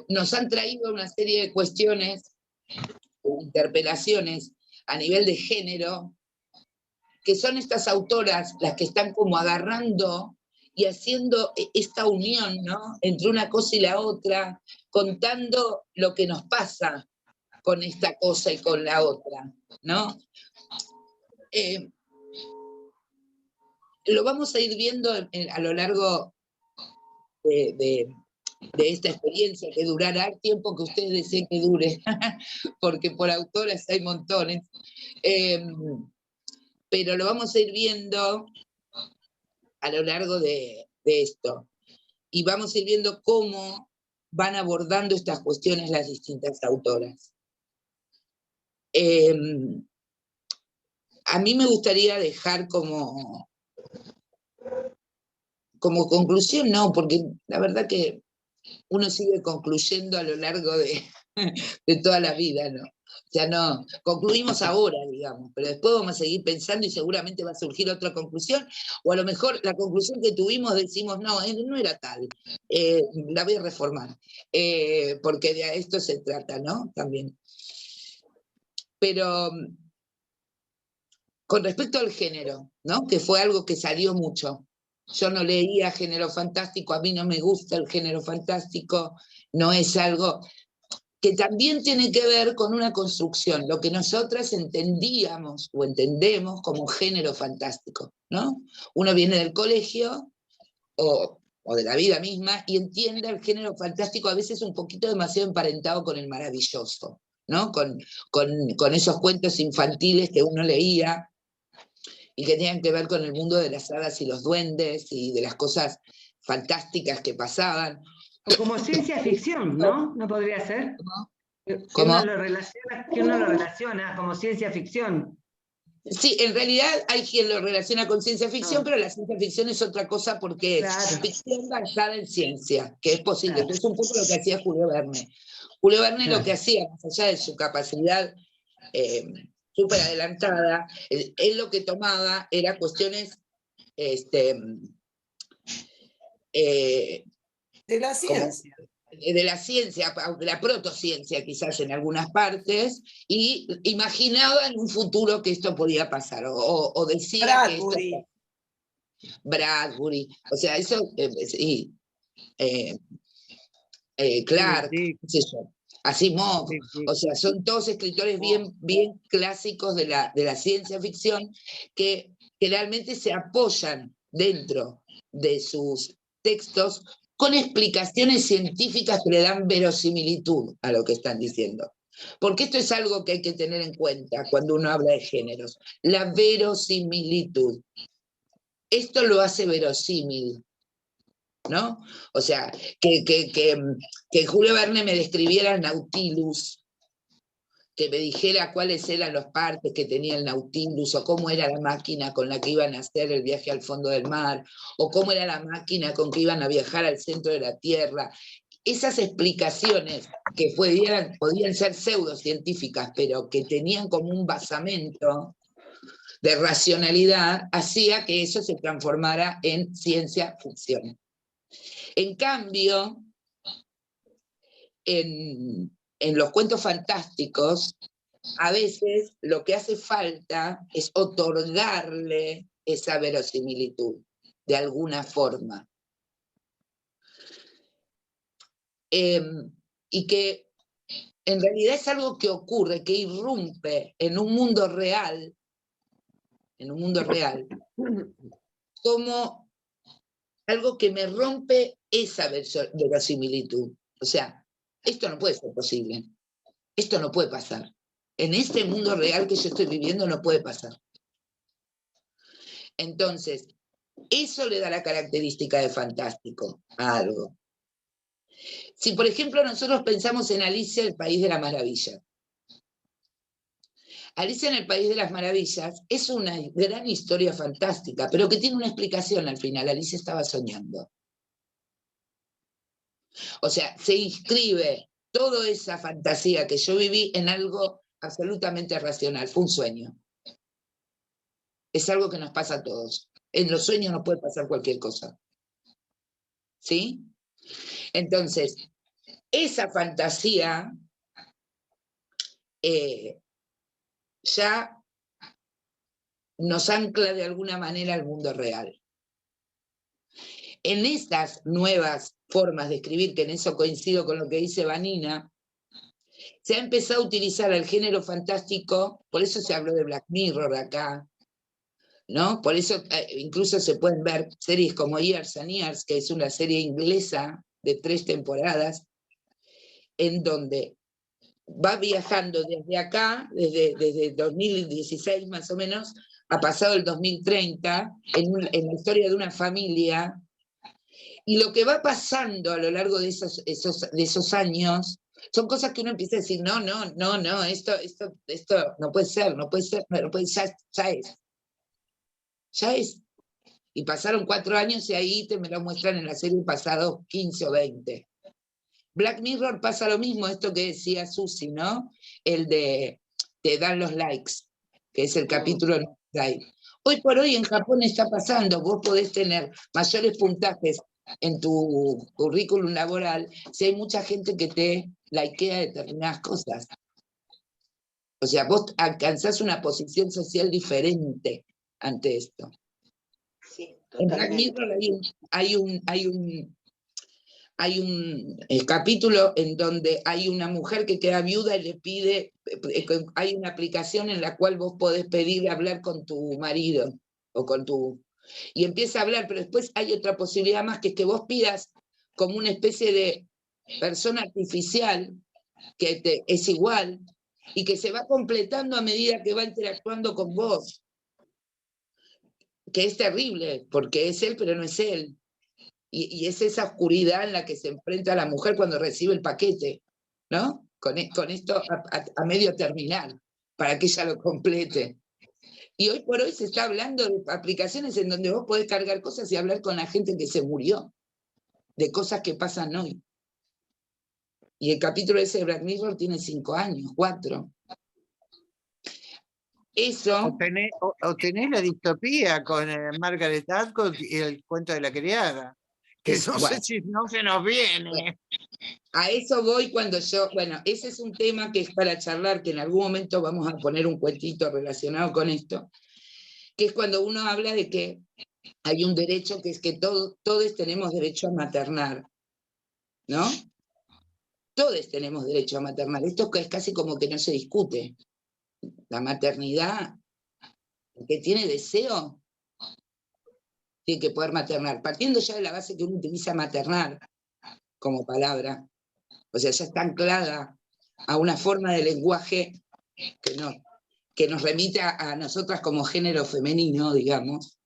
nos han traído una serie de cuestiones, interpelaciones a nivel de género, que son estas autoras las que están como agarrando y haciendo esta unión, ¿no?, entre una cosa y la otra, contando lo que nos pasa con esta cosa y con la otra, ¿no? Lo vamos a ir viendo a lo largo de esta experiencia, que durará el tiempo que ustedes deseen que dure, porque por autoras hay montones, pero lo vamos a ir viendo a lo largo de esto, y vamos a ir viendo cómo van abordando estas cuestiones las distintas autoras. A mí me gustaría dejar como conclusión, no, porque la verdad que uno sigue concluyendo a lo largo de toda la vida, ¿no? O sea, no, concluimos ahora, digamos, pero después vamos a seguir pensando y seguramente va a surgir otra conclusión, o a lo mejor la conclusión que tuvimos decimos, no, no era tal, la voy a reformar, porque de esto se trata, ¿no? También. Pero con respecto al género, ¿no?, que fue algo que salió mucho. Yo no leía género fantástico, a mí no me gusta el género fantástico, no es algo que también tiene que ver con una construcción, lo que nosotras entendíamos o entendemos como género fantástico, ¿no? Uno viene del colegio o de la vida misma y entiende el género fantástico a veces un poquito demasiado emparentado con el maravilloso, ¿no? Con esos cuentos infantiles que uno leía y que tenían que ver con el mundo de las hadas y los duendes y de las cosas fantásticas que pasaban. O como ciencia ficción, ¿no? ¿No podría ser? ¿Cómo? Que uno lo relaciona como ciencia ficción. Sí, en realidad hay quien lo relaciona con ciencia ficción, pero la ciencia ficción es otra cosa porque es ficción basada en ciencia, que es posible, que es un poco lo que hacía Julio Verne. Julio Verne lo que hacía, más allá de su capacidad súper adelantada, él lo que tomaba era cuestiones de la ciencia. De la ciencia, la protociencia quizás en algunas partes, y imaginaba en un futuro que esto podía pasar, o decía Bradbury. que esto... Bradbury, o sea, eso, sí, Clark, qué sé yo, Asimov, o sea, son todos escritores bien clásicos de la ciencia ficción que generalmente se apoyan dentro de sus textos con explicaciones científicas que le dan verosimilitud a lo que están diciendo. Porque esto es algo que hay que tener en cuenta cuando uno habla de géneros, la verosimilitud. Esto lo hace verosímil, ¿no? O sea, que Julio Verne me describiera el Nautilus, que me dijera cuáles eran los partes que tenía el Nautilus, o cómo era la máquina con la que iban a hacer el viaje al fondo del mar, o cómo era la máquina con que iban a viajar al centro de la Tierra. Esas explicaciones que podían ser pseudocientíficas, pero que tenían como un basamento de racionalidad, hacía que eso se transformara en ciencia ficción. En cambio, en los cuentos fantásticos, a veces lo que hace falta es otorgarle esa verosimilitud, de alguna forma. Y que en realidad es algo que ocurre, que irrumpe en un mundo real, como algo que me rompe esa verosimilitud. O sea, esto no puede ser posible, esto no puede pasar. En este mundo real que yo estoy viviendo no puede pasar. Entonces, eso le da la característica de fantástico a algo. Si, por ejemplo, nosotros pensamos en Alicia, el País de las Maravillas. Alicia en el País de las Maravillas es una gran historia fantástica, pero que tiene una explicación al final. Alicia estaba soñando. O sea, se inscribe toda esa fantasía que yo viví en algo absolutamente racional. Fue un sueño. Es algo que nos pasa a todos. En los sueños nos puede pasar cualquier cosa. ¿Sí? Entonces, esa fantasía ya nos ancla de alguna manera al mundo real. En estas nuevas formas de escribir, que en eso coincido con lo que dice Vanina, se ha empezado a utilizar el género fantástico, por eso se habló de Black Mirror acá, ¿no? Por eso incluso se pueden ver series como Years and Years, que es una serie inglesa de 3 temporadas, en donde va viajando desde acá, desde 2016 más o menos, ha pasado el 2030, en la historia de una familia, y lo que va pasando a lo largo de esos años, son cosas que uno empieza a decir, no, esto no puede ser, ya es. Y pasaron 4 años y ahí me lo muestran en la serie pasados 15 o 20. Black Mirror pasa lo mismo, esto que decía Susi, ¿no? El de te dan los likes, que es el capítulo 9. Hoy por hoy en Japón está pasando, vos podés tener mayores puntajes en tu currículum laboral si hay mucha gente que te likea determinadas cosas. O sea, vos alcanzás una posición social diferente ante esto. Sí, en Black Mirror hay un capítulo en donde hay una mujer que queda viuda y le pide, hay una aplicación en la cual vos podés pedir hablar con tu marido o con y empieza a hablar, pero después hay otra posibilidad más, que es que vos pidas como una especie de persona artificial que es igual y que se va completando a medida que va interactuando con vos, que es terrible, porque es él pero no es él. Y es esa oscuridad en la que se enfrenta la mujer cuando recibe el paquete, ¿no? Con esto a medio terminar, para que ella lo complete. Y hoy por hoy se está hablando de aplicaciones en donde vos podés cargar cosas y hablar con la gente que se murió, de cosas que pasan hoy. Y el capítulo ese de Black Mirror tiene 5 años, 4. Eso... O tenés la distopía con Margaret Atwood y el cuento de la criada. Que no sé si no se nos viene. Bueno, a eso voy cuando ese es un tema que es para charlar, que en algún momento vamos a poner un cuentito relacionado con esto, que es cuando uno habla de que hay un derecho, que es que todos tenemos derecho a maternar, ¿no? Todos tenemos derecho a maternar. Esto es casi como que no se discute. La maternidad, el que tiene deseo, tiene que poder maternar, partiendo ya de la base que uno utiliza maternar como palabra, o sea, ya está anclada a una forma de lenguaje que nos remite a nosotras como género femenino, digamos.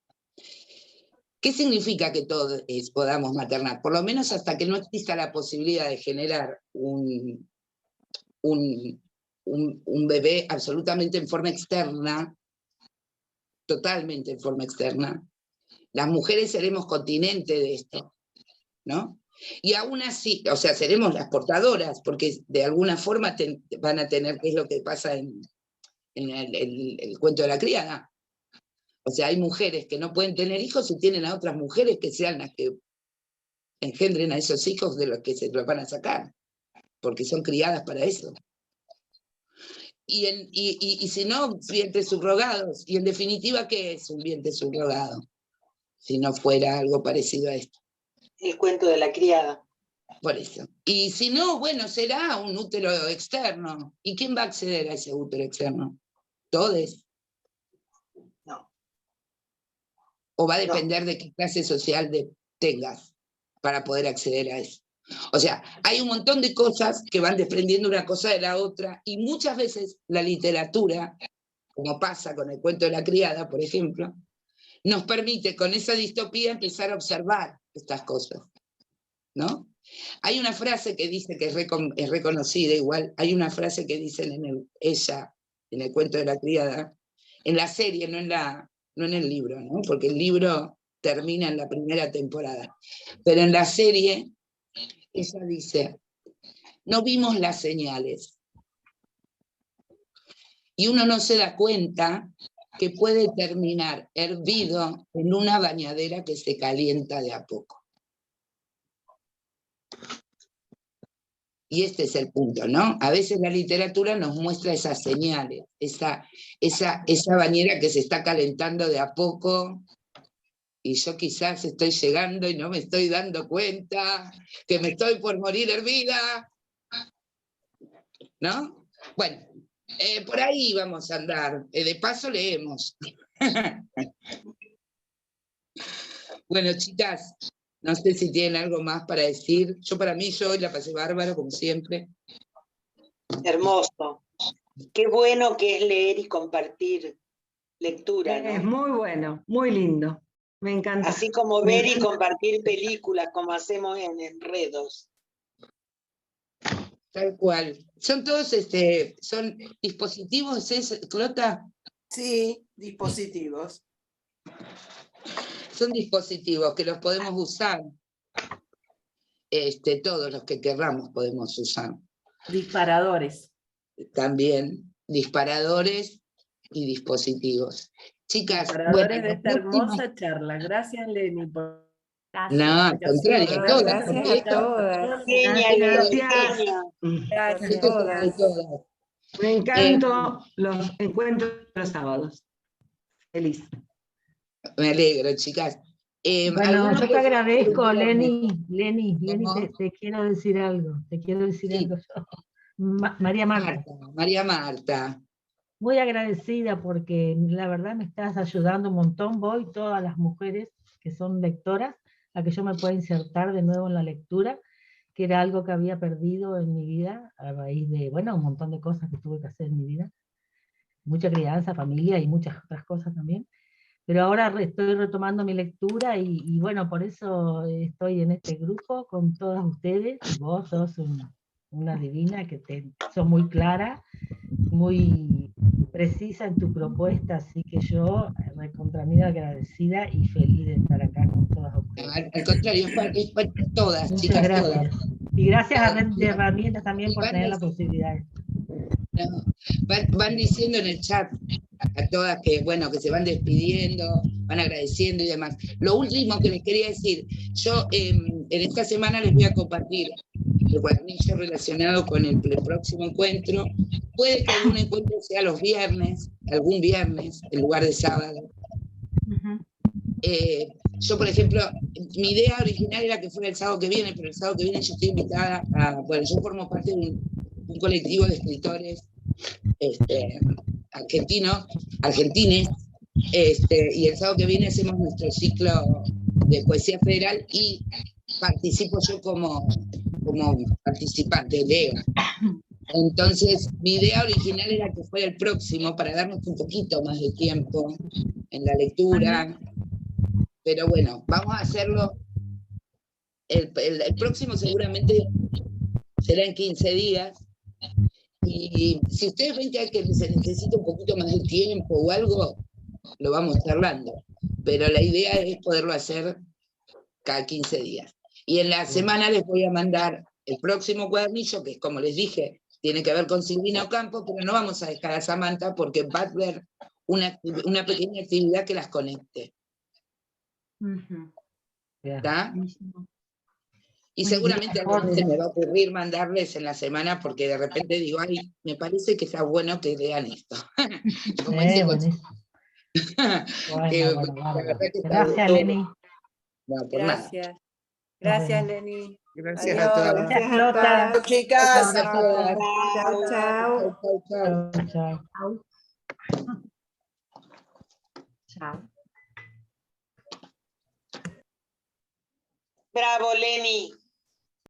¿Qué significa que todos podamos maternar? Por lo menos hasta que no exista la posibilidad de generar un bebé absolutamente en forma externa, totalmente en forma externa, las mujeres seremos continente de esto, ¿no? Y aún así, o sea, seremos las portadoras, porque de alguna forma van a tener, que es lo que pasa en el cuento de la criada. O sea, hay mujeres que no pueden tener hijos y tienen a otras mujeres que sean las que engendren a esos hijos de los que se los van a sacar, porque son criadas para eso. Y si no, vientres subrogados. Y en definitiva, ¿qué es un vientre subrogado? Si no fuera algo parecido a esto. El cuento de la criada. Por eso. Y si no, bueno, será un útero externo. ¿Y quién va a acceder a ese útero externo? ¿Todes? No. ¿O va a depender de qué clase social tengas para poder acceder a eso? O sea, hay un montón de cosas que van desprendiendo una cosa de la otra, y muchas veces la literatura, como pasa con el cuento de la criada, por ejemplo, nos permite con esa distopía empezar a observar estas cosas, ¿no? Hay una frase que dice, que es reconocida igual, hay una frase que dicen ella, en el cuento de la criada, en la serie, no en el libro, ¿no? Porque el libro termina en la primera temporada, pero en la serie ella dice, no vimos las señales. Y uno no se da cuenta que puede terminar hervido en una bañadera que se calienta de a poco. Y este es el punto, ¿no? A veces la literatura nos muestra esas señales, esa bañera que se está calentando de a poco, y yo quizás estoy llegando y no me estoy dando cuenta que me estoy por morir hervida, ¿no? Bueno, por ahí vamos a andar, de paso leemos. Bueno, chicas, no sé si tienen algo más para decir. Para mí, yo hoy la pasé bárbaro, como siempre. Hermoso. Qué bueno que es leer y compartir lectura, ¿no? Es muy bueno, muy lindo. Me encanta. Así como ver y compartir películas, como hacemos en Enredos. Tal cual. Son todos, son dispositivos, ¿es, Clota? Sí, dispositivos. Son dispositivos que los podemos usar. Todos los que querramos podemos usar. Disparadores. También, disparadores y dispositivos. Chicas, Disparadores bueno, de esta hermosa charla. Gracias, Leni, por no, al contrario, todas. Gracias a todas. Gracias. Todas. Me encantan los encuentros de los sábados. Feliz. Me alegro, chicas. Bueno, yo te agradezco, Leni, ¿Cómo? te quiero decir algo, algo yo. María Marta. María Marta. Muy agradecida porque la verdad me estás ayudando un montón, vos y todas las mujeres que son lectoras, a que yo me pueda insertar de nuevo en la lectura, que era algo que había perdido en mi vida, a raíz de, bueno, un montón de cosas que tuve que hacer en mi vida, mucha crianza, familia y muchas otras cosas también. Pero ahora estoy retomando mi lectura y bueno, por eso estoy en este grupo con todas ustedes. Vos sos una divina, que sos muy clara, muy precisa en tu propuesta, así que yo recontra mí agradecida y feliz de estar acá con todas ustedes. Al contrario, es para todas, Muchas chicas, gracias. todas. Y gracias a Red de Herramientas también por tener la posibilidad. No, van diciendo en el chat a todas que, bueno, que se van despidiendo, van agradeciendo y demás. Lo último que les quería decir, yo en esta semana les voy a compartir el cuadernillo relacionado con el próximo encuentro. Puede que algún encuentro sea los viernes, algún viernes, en lugar de sábado. Yo, por ejemplo, mi idea original era que fuera el sábado que viene, pero el sábado que viene yo estoy invitada bueno, yo formo parte de un colectivo de escritores argentines, y el sábado que viene hacemos nuestro ciclo de poesía federal y participo yo como participante, Lega. Entonces, mi idea original era que fuera el próximo para darnos un poquito más de tiempo en la lectura, pero bueno, vamos a hacerlo. El próximo seguramente será en 15 días. Y si ustedes ven que se necesita un poquito más de tiempo o algo, lo vamos charlando. Pero la idea es poderlo hacer cada 15 días. Y en la semana les voy a mandar el próximo cuadernillo, que como les dije, tiene que ver con Silvina Ocampo, pero no vamos a dejar a Samantha porque va a haber una pequeña actividad que las conecte. ¿Está? Y seguramente algo más se me va a ocurrir mandarles en la semana, porque de repente digo, ay, me parece que está bueno que lean esto. Como ese Buenísimo. Gracias, Leni. No, por nada. Gracias, Leni. Gracias Adiós. a todos. Gracias, Clota. Chao, chicas. Chao. Chao. Bravo, Leni.